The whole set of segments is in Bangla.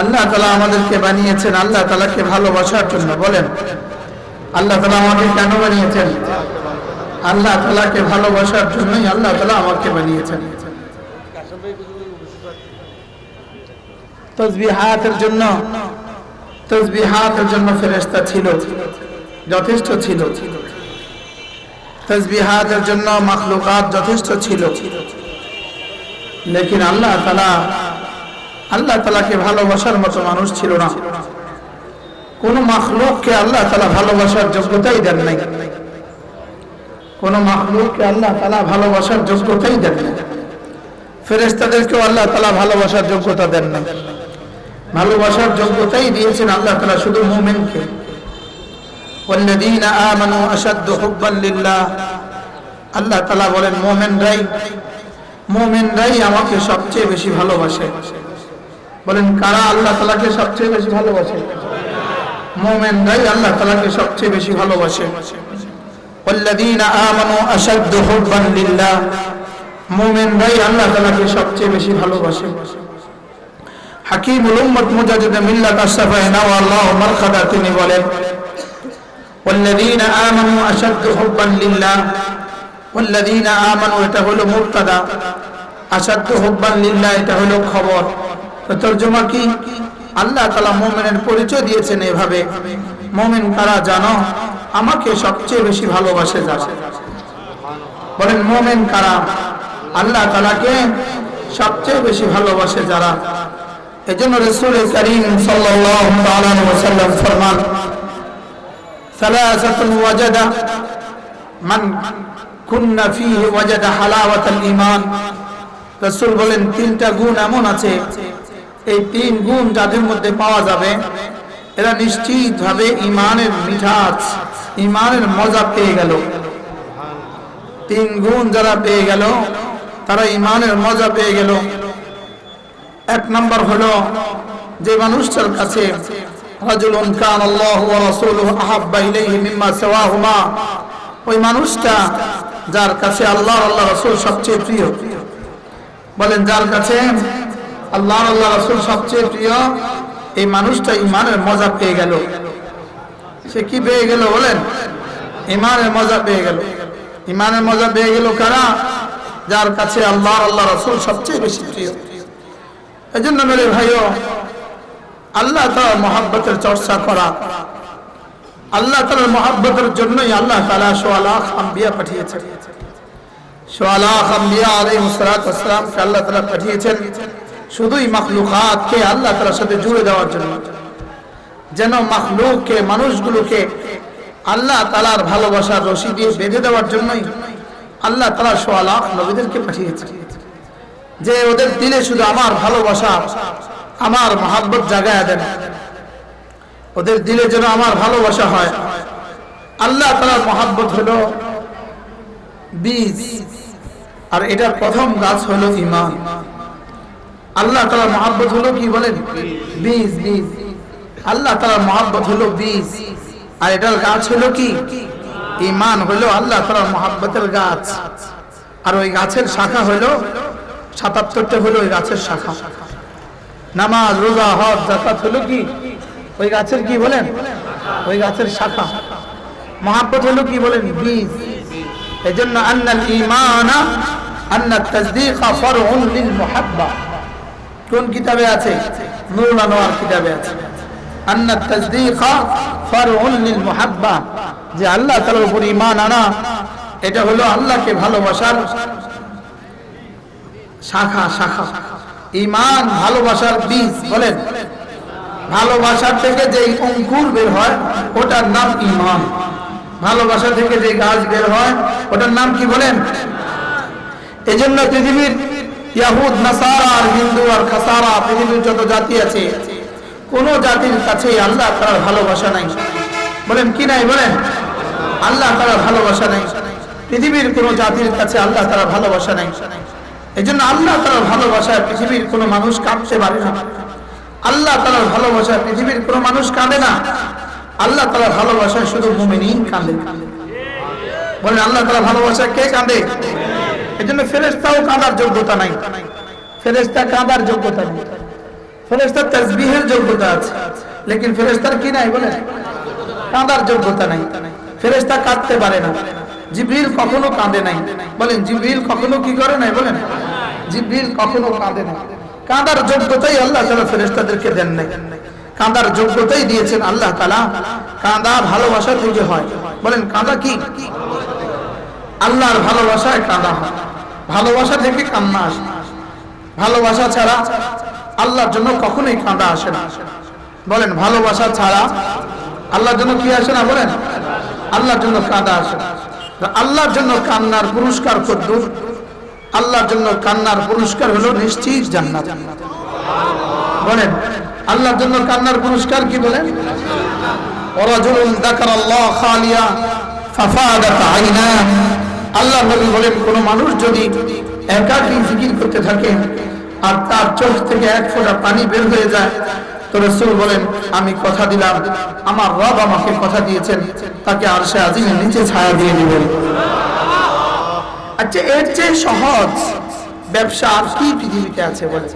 আল্লাহ তাআলা আমাদেরকে বানিয়েছেন আল্লাহ তাআলাকে ভালোবাসার জন্য। বলেন আল্লাহ তাআলা আমাকে কেন বানিয়েছেন? আল্লাহ তাআলাকে ভালোবাসার জন্যই আল্লাহ তাআলা আমাকে বানিয়েছেন। তাসবিহাতের জন্য ফেরেশতা ছিল, যথেষ্ট ছিল। তাসবিহাতের জন্য মাখলুকাত যথেষ্ট ছিল। লেকিন আল্লাহ তাআলাকে ভালোবাসার মতো মানুষ ছিল না। কোন মাখলুককে আল্লাহ তাআলা ভালোবাসার যোগ্যতাই দেন নাই। কোন মাখলুককে আল্লাহ তাআলা ভালোবাসার যোগ্যতাই দেন নাই। ফেরেশতাদেরকেও আল্লাহ তাআলা ভালোবাসার যোগ্যতা দেন না। ভালোবাসার যোগ্যতাই দিয়েছেন আল্লাহ তাআলা শুধু মুমিনকে। ওয়াল্লাযীনা আমানু আশাদ্দু হুব্বান লিল্লাহ, আল্লাহ তাআলা বলেন মুমিনরাই আমাকে সবচেয়ে বেশি ভালোবাসে। বলেন কারা আল্লাহ তাআলাকে সবচেয়ে বেশি ভালোবাসে? মুমিনরাই আল্লাহ তাআলাকে সবচেয়ে বেশি ভালোবাসে। ওয়াল্লাযীনা আমানু আশাদ্দু হুব্বান লিল্লাহ, মুমিনরাই আল্লাহ তাআলাকে সবচেয়ে বেশি ভালোবাসে। হাকিমুল উম্মত মুজাদ্দিদ মিল্লাত আশ-শাফাঈনা ওয়া আল্লাহু মারকাদা তিনি বলেন ওয়াল্লাযীনা আমানু আশাদ্দু হুব্বান লিল্লাহ, ওয়াল্লাযীনা আমানু এটা হলো মুবতাদা, আশাদ্দু হুব্বান লিল্লাহ এটা হলো খবর। তো তরজমা কি? আল্লাহ তাআলা মুমিনের পরিচয় দিয়েছেন এভাবে, মুমিন কারা জানো? আমাকে সবচেয়ে বেশি ভালোবাসে যারা। বলেন মুমিন কারা? আল্লাহ তাআলাকে সবচেয়ে বেশি ভালোবাসে যারা। এজন্য রাসূল কারীম সাল্লাল্লাহু আলাইহি ওয়াসাল্লাম ফরমান সালাসাতুন ওয়াজাদা মান কুন্না ফীহি ওয়াজাদা হালাওয়াতাল ঈমান। রাসূল বলেন তিনটা গুণ এমন আছে, এই তিন গুণ যাদের মধ্যে পাওয়া যাবে এরা নিশ্চিতভাবে ঈমানের মিঠাস, ঈমানের মজা পেয়ে গেল। তিন গুণ যারা পেয়ে গেল তারা ঈমানের মজা পেয়ে গেল। এক নম্বর হলো যে মানুষটার কাছে রাজুলুন কানাল্লাহু ওয়া রাসূলুহু আহাব্বা ইলাইহি মিম্মা সিওয়াহুমা, ওই মানুষটা যার কাছে আল্লাহ রাসূল সবচেয়ে প্রিয়। বলেন যার কাছে আল্লাহ রাসূল সবচেয়ে প্রিয়, এই মানুষটা ঈমানের মজা পেয়ে গেল। সে কি পেয়ে গেল? বলেন ঈমানের মজা পেয়ে গেল। ঈমানের মজা পেয়ে গেল কারা? যার কাছে আল্লাহ রাসূল সবচেয়ে বেশি প্রিয়। এজন্য মেরে ভাইও আল্লাহ তাআলার মহব্বতের চর্চা করা, আল্লাহ তাআলার মহব্বতের জন্যই আল্লাহ তাআলা সোয়া লাখ আম্বিয়া পাঠিয়েছেন। সোয়া লাখ আম্বিয়া আলাইহিস সালাতু ওয়াস সালামকে আল্লাহ তাআলা পাঠিয়েছেন শুধুই মাখলুকাতকে আল্লাহ তাআলার সাথে জুড়ে দেওয়ার জন্য, যেন মাখলুককে মানুষগুলোকে আল্লাহ তাআলার ভালোবাসার রশি দিয়ে বেঁধে দেওয়ার জন্যই আল্লাহ তাআলা সোয়া লাখ নবীদেরকে পাঠিয়েছেন, যে ওদের দিলে শুধু আমার ভালোবাসা, আমার মহব্বত জাগায়া দেন, ওদের দিলে যেন আমার ভালোবাসা হয়। আল্লাহ তাআলার মহব্বত হলো বীজ, আর এটার প্রথম গাছ হলো ঈমান। আল্লাহ তাআলার মহব্বত হলো কি? বলেন বীজ। আল্লাহ তাআলার মহব্বত হলো বীজ, আর এটার গাছ হলো কি? ঈমান হলো আল্লাহ তাআলার মহব্বতের গাছ। আর ওই গাছের শাখা হলো ৭৭টা, হলো ওই গাছের শাখা। নামাজ, রোজা, হজ, যাকাত হলো কি? ওই গাছের কি? বলেন ওই গাছের শাখা। মহব্বত হলো কি? বলেন বীজ। এজন্য আন্নাল ঈমানা আন্নাত তাসদীকা ফারউন লিল মুহাব্বা, কোন কিতাবে আছে? নূরুল আনওয়ার কিতাবে আছে। আন্নাত তাসদীকা ফারউন লিল মুহাব্বা, যে আল্লাহ তাআলার উপর ঈমান আনা এটা হলো আল্লাহকে ভালোবাসার শাখা। ঈমান ভালোবাসার বীজ। বলেন ভালোবাসার থেকে যে অঙ্কুর বের হয় ওটার নাম ঈমান। ভালোবাসা থেকে যে গাছ বের হয় ওটার নাম কি? বলেন। এজন্য পৃথিবীর ইয়াহুদ, নাসারা, আর হিন্দু আর খাসারা, পৃথিবীর যত জাতি আছে কোন জাতির কাছে আল্লাহ তাআলার ভালোবাসা নাই। বলেন কি নাই? বলেন আল্লাহ তাআলার ভালোবাসা নাই। পৃথিবীর কোন জাতির কাছে আল্লাহ তাআলার ভালোবাসা নাই। এজন্য আল্লাহ তাআলার ভালোবাসায় পৃথিবীর কোনো মানুষ কাঁদতে পারে না। আল্লাহ তাআলার ভালোবাসায় পৃথিবীর কোনো মানুষ কাঁদে না। আল্লাহ তাআলার ভালোবাসায় শুধু মুমিনই কাঁদে। বলেন আল্লাহ তাআলার ভালোবাসায় কে কাঁদে? এজন্য ফেরেশতাও কাঁদার যোগ্যতা নাই। ফেরেশতা কাঁদার যোগ্যতা নেই। ফেরেশতার তাসবিহের যোগ্যতা আছে, লেকিন ফেরেশতার কি নাই বলেন? কাঁদার যোগ্যতা নাই। ফেরেশতা কাঁদতে পারে না। জিবরিল কখনো কাঁদে নাই, বলেন জিবরিল কখনো কি করে নাই বলেন? জিবরিল কখনো কাঁদে না। কাঁদার যোগ্যতাই আল্লাহ তাআলা ফেরেশতাদেরকে দেন নাই, কাঁদার যোগ্যতাই দিয়েছেন আল্লাহ তাআলা। কাঁদা ভালোবাসা থেকে হয়, বলেন কাঁদা কি? আল্লাহর ভালোবাসায় কাঁদা হয়, ভালোবাসা থেকে কান্না আসে। ভালোবাসা ছাড়া আল্লাহর জন্য কখনোই কাঁদা আসে না, বলেন ভালোবাসা ছাড়া আল্লাহর জন্য কি আসে না বলেন? আল্লাহর জন্য কাঁদা আসে না। আল্লাহর জন্য কান্নার পুরস্কার কদ্দুর? আল্লাহর জন্য কান্নার পুরস্কার হলো নিশ্চিত জান্নাত। বলেন আল্লাহর জন্য কান্নার পুরস্কার কি বলেন? ওয়ারাজুলুন যাকারাল্লাহ খালিয়া ফাফাদাত আইনা। আল্লাহ নবী বলেন কোন মানুষ যদি একাকী জিকির করতে থাকে আর তার চোখ থেকে এক ফোঁটা পানি বের হয়ে যায়, তো রাসূল বলেন আমি কথা দিলাম, আমার রব আমাকে কথা দিয়েছেন, তাকে আরশে আজিমের নিচে ছায়া দিয়ে দিবেন। আচ্ছা, এর চেয়ে সহজ ব্যবসা আর কি পৃথিবীতে আছে বলেন?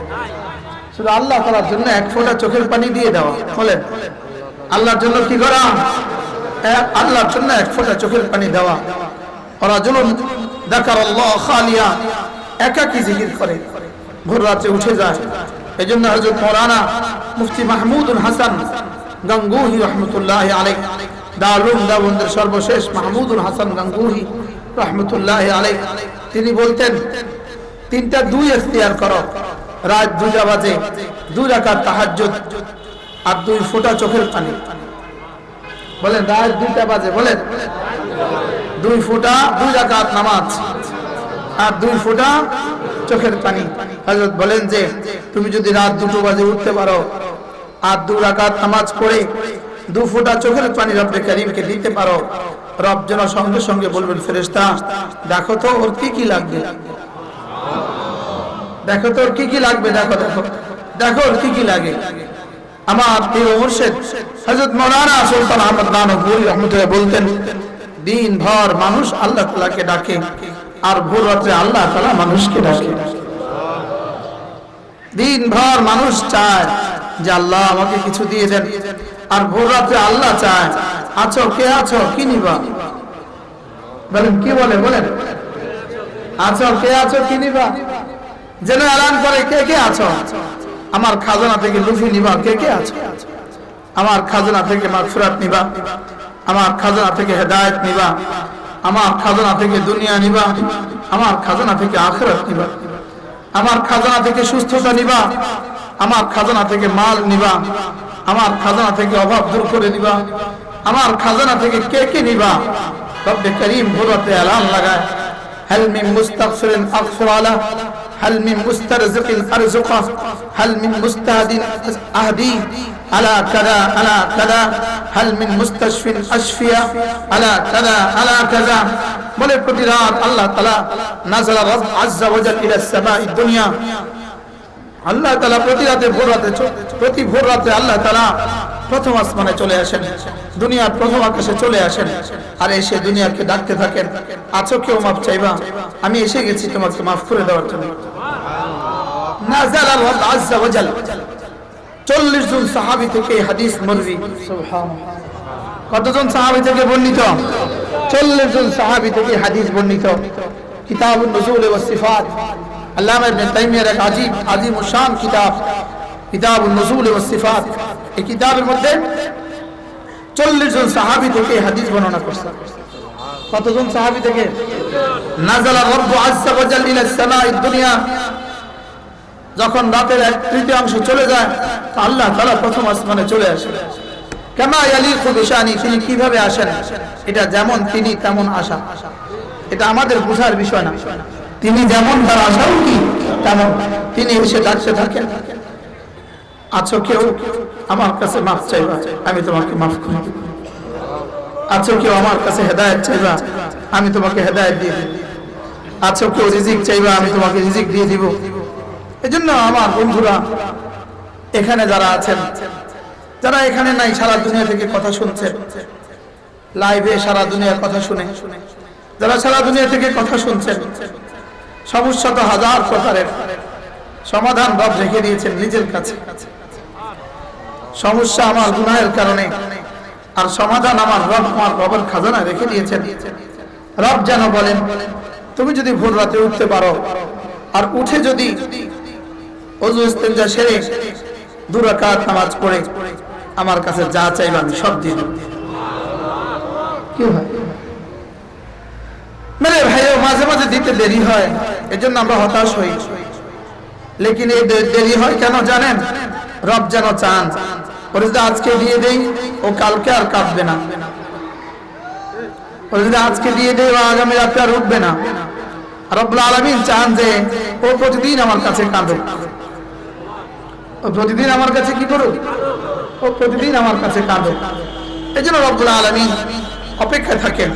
শুধু আল্লাহ তাআলার জন্য এক ফোঁটা চোখের পানি দিয়ে দেওয়া। বলেন আল্লাহর জন্য কি করা? আল্লাহর জন্য এক ফোঁটা চোখের পানি দেওয়া। রাজুলুন যাকারাল্লাহ খালিয়া, একাকী জিকির করে, ভোর রাতে উঠে যায়। এজন্য হযরত মাওলানা মুফতি মাহমুদুল হাসান গাঙ্গুহি রাহমাতুল্লাহি আলাইহি, দারুল দেওবন্দের সর্বশেষ মাহমুদুল হাসান গাঙ্গুহি রাহমাতুল্লাহি আলাইহি, তিনি বলতেন 3টা 2 ইখতিয়ার করো, রাত 2টা বাজে 2 রাকাত তাহাজ্জুদ আর 2 ফোঁটা চোখের পানি। বলেন রাত 2টা বাজে, বলেন 2 ফোঁটা 2 রাকাত নামাজ আর 2 ফোঁটা চোখের পানি। হযরত বলেন যে তুমি যদি রাত 2টো বাজে উঠতে পারো আর 2 রাকাত নামাজ পড়ে 2 ফোঁটা চোখের পানি রব্বে কারীমকে দিতে পারো, রব যেন সঙ্গে সঙ্গে বলবেন ফেরেশতা দেখো তো ওর কি কি লাগবে, দেখো তো ওর কি কি লাগবে, দেখো দেখো দেখো ওর কি কি লাগে। আমার প্রিয় মুর্শিদ হযরত মাওলানা সুলতান আহমদ নানপুরি রাহমাতুল্লাহ বলতেন দিন ভর মানুষ আল্লাহ তাআলাকে ডাকে আর ভোর রাতে আল্লাহ তাআলা মানুষকে ডাকে। দিন ভর মানুষ চায় যে আল্লাহ আমাকে কিছু দিয়ে দেন, আর ভোর রাতে আল্লাহ চায় আছো কে আছো কি নিবা। বলেন কি বলে? বলেন আছো কে আছো কি নিবা। যেন এলান করে কে কে আছো, আমার খাজনা থেকে লুফি নিবা, কে কে আছো, আমার খাজনা থেকে মাগফিরাত নিবা, আমার খাজনা থেকে হেদায়েত নিবা, আমার খাজনা থেকে দুনিয়া নিবা, আমার খাজনা থেকে আখিরাত নিবা, আমার খাজনা থেকে সুস্থতা নিবা, আমার খাজনা থেকে মাল নিবা, আমার খাজনা থেকে অভাব দূর করে দিবা, আমার খাজনা থেকে কে কে নিবা। রব্বে করিম ভোরতে এলান লাগায় হাল মিন মুস্তাগফিরিন আগফির আলা, হাল মিন মুস্তারজিকিন আরযুকা, হাল মিন মুস্তাহদিন আহদি আলা কাযা আলা কাযা, হাল মিন মুস্তাশফিন আশফিয়া আলা কাযা আলা কাযা। বলে প্রতি রাত আল্লাহ তাআলা নাযালা রব আযজা ওয়া জাল ইলা সামাঈ দুনিয়া, আল্লাহ তাআলা প্রতি রাতে প্রতি ভোর রাতে আল্লাহ তাআলা প্রথম আসমানে চলে আসেন, দুনিয়ার প্রথম আকাশে চলে আসেন, আর এসে দুনিয়াকে ডাকতে থাকেন আছো কেউ মাফ চাইবা, আমি এসে গেছি তোমাকে মাফ করে দেওয়ার জন্য। নাযালা রব আযজা ওয়া জাল। 40 জন সাহাবী থেকে হাদিস মরবি। সুবহানাল্লাহ। কতজন সাহাবী থেকে বর্ণিত? 40 জন সাহাবী থেকে হাদিস বর্ণিত। কিতাবুন নুজুল ওয়াস সিফাত, আল্লামা ইবনে তাইমিয়ার এক আজিম ও শান কিতাব কিতাবুন নুজুল ওয়াস সিফাত। এই কিতাবের মধ্যে 40 জন সাহাবী থেকে হাদিস বর্ণনা করছেন। কতজন সাহাবী থেকে? নাযালা রব্বু আযজা ওয়া জাল ইলা সামাঈ দুনিয়া, যখন রাতের 1/3 চলে যায় তো আল্লাহ তাআলা প্রথম আসমানে চলে আসেন। কামা ইয়ালিকু বিশানি, তিনি কিভাবে আসেন এটা যেমন তিনি তেমন আসা, এটা আমাদের বোঝার বিষয় না। তিনি যেমন তার আশাও কি তেমন, তিনি এসে ডাকতে থাকেন আছো কেউ আমার কাছে মাফ চাইবা, আমি তোমাকে মাফ করে দেব। আছো কেউ আমার কাছে হেদায়েত চাইবা, আমি তোমাকে হেদায়েত দিয়ে দেব। আছো কেউ রিজিক চাইবা, আমি তোমাকে রিজিক দিয়ে দিব। এজন্য আমার বন্ধুরা এখানে যারা আছেন, যারা এখানে নাই সারা দুনিয়া থেকে কথা শুনছেন, লাইভে সারা দুনিয়ার কথা শুনে, যারা সারা দুনিয়া থেকে কথা শুনছেন, সমস্যা তো হাজার প্রকারের, সমাধান রব রেখে দিয়েছেন নিজের কাছে। সমস্যা আমার গুনাহের কারণে, আর সমাধান আমার রব আমার রবের খাজানা রেখে দিয়েছেন। রব যেন বলেন, তুমি যদি ভোর রাতে উঠতে পারো আর উঠে যদি ওযু ইস্তেনজা সেরে 2 রাকাত নামাজ পড়ে আমার কাছে যা চাইবে আমি সব দিয়ে দেব। কি হয় মেরে ভাইও, মাঝে মাঝে দিতে দেরি হয়, এজন্য আমরা হতাশ হই। লেকিন এই দেরি হয় কেন জানেন? রব যেন চান ওরে যদি আজকে দিয়ে দেই ও কালকে আর কাঁদবে না, ওরে যদি আজকে দিয়ে দেই ও আগামী রাতে আর উঠবে না। রব্বুল আলামিন চান যে ও প্রতিদিন আমার কাছে কাঁদুক, ও প্রতিদিন আমার কাছে কি করুক, ও প্রতিদিন আমার কাছে কাঁদুক। এই জন্য রব্বুল আলামিন অপেক্ষায় থাকেন।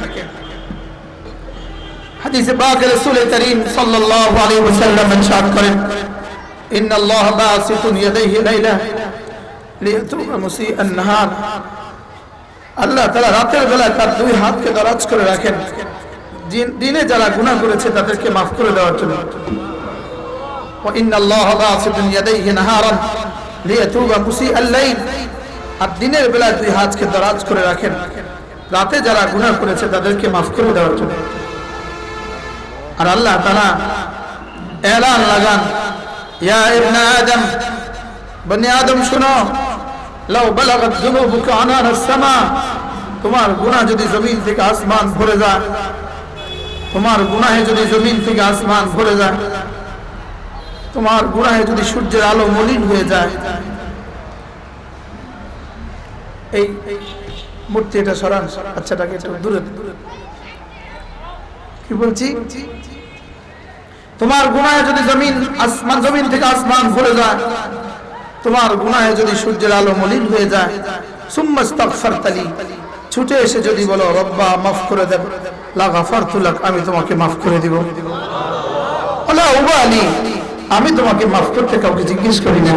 হাদিসে পাকে রাসূল করিম সাল্লাল্লাহু আলাইহি ওয়াসাল্লাম ইরশাদ করেন, ইন্নাল্লাহা বাসিতুন ইয়াদাইহি লাইলা লিয়াতুবা মুসিআন নাহার। আল্লাহ তাআলা রাতের বেলা তার 2 হাতকে দরাজ করে রাখেন দিনে যারা গুনাহ করেছে তাদেরকে maaf করে দেওয়ার জন্য। ওয়া ইন্নাল্লাহা বাসিতুন ইয়াদাইহি নাহারান লিয়াতুবা মুসিআল লাইল। আর দিনের বেলা 2 হাতকে দরাজ করে রাখেন রাতে যারা গুনাহ করেছে তাদেরকে maaf করে দেওয়ার জন্য। আর আল্লাহ তাআলা এলান লাগান, ইয়া ইবনে আদম, বনি আদম শুনো, লাউ বালাগাত যুনুবুকা আনান আস-সামা, তোমার গুনাহ যদি জমিন থেকে আসমান ভরে যায়, তোমার গুনাহে যদি জমিন থেকে আসমান ভরে যায়, তোমার গুনাহে যদি সূর্যের আলো মলিন হয়ে যায়। এই মূর্তি এটা সরান, আচ্ছাটাকে একটু দূরে, কি বলছি, তোমার গুনাহে যদি জমিন থেকে আসমান ভরে যায়, তোমার গুনাহে যদি সূর্যের আলো মলিন হয়ে যায়, সুম্মাস্তাগফারতালি, ছুটে এসে যদি বলো রব্বা মাফ করে দেব, লা গাফারতু লাক, আমি তোমাকে মাফ করে দিব। ওয়ালা উবালি, আমি তোমাকে মাফ করতে কাউকে জিজ্ঞেস করি না,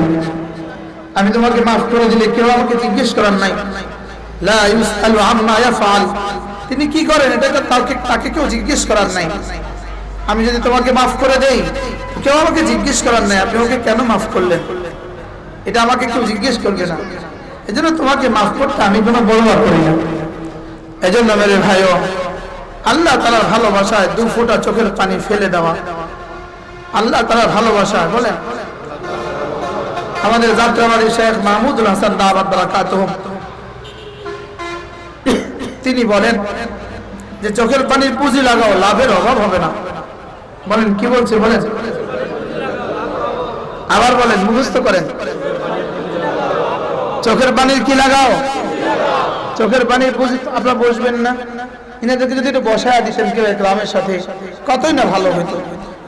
আমি তোমাকে মাফ করে দিলে কেউ আমাকে জিজ্ঞেস করার নাই। লা ইউসআলু আম্মা ইয়াফআল, তিনি কি করেন এটা তাকে কেউ জিজ্ঞেস করার নাই। আমি যদি তোমাকে মাফ করে দেই কেউ আমাকে জিজ্ঞেস করার নাই আপনি ওকে কেন মাফ করলেন, এটা আমাকে কেউ জিজ্ঞেস করবে না। এজন্য তোমাকে মাফ করতে আমি কোনো বড় করি না। এজন্য মেরে ভাইও, আল্লাহ তাআলার ভালোবাসায় 2 ফোঁটা চোখের পানি ফেলে দেওয়া, আল্লাহ তাআলার ভালোবাসায় বলেন। আমাদের যাত্রাবাড়ি শেখ মাহমুদুল হাসান দাওয়াত বারাকাতুহু তিনি বলেন যে চোখের পানির পুঁজি লাগাও, লাভের অভাব হবে না। বলেন কি বলছে, বলেন আবার বলেন, মুখস্থ করেন। চোখের পানির কি লাগাও, চোখের পানির পুঁজি। আপনারা বসবেন না, ইনাদেরকে যদি একটু বসায় দিতেন কেউ গ্রামের সাথে, কতই না ভালো হইতো।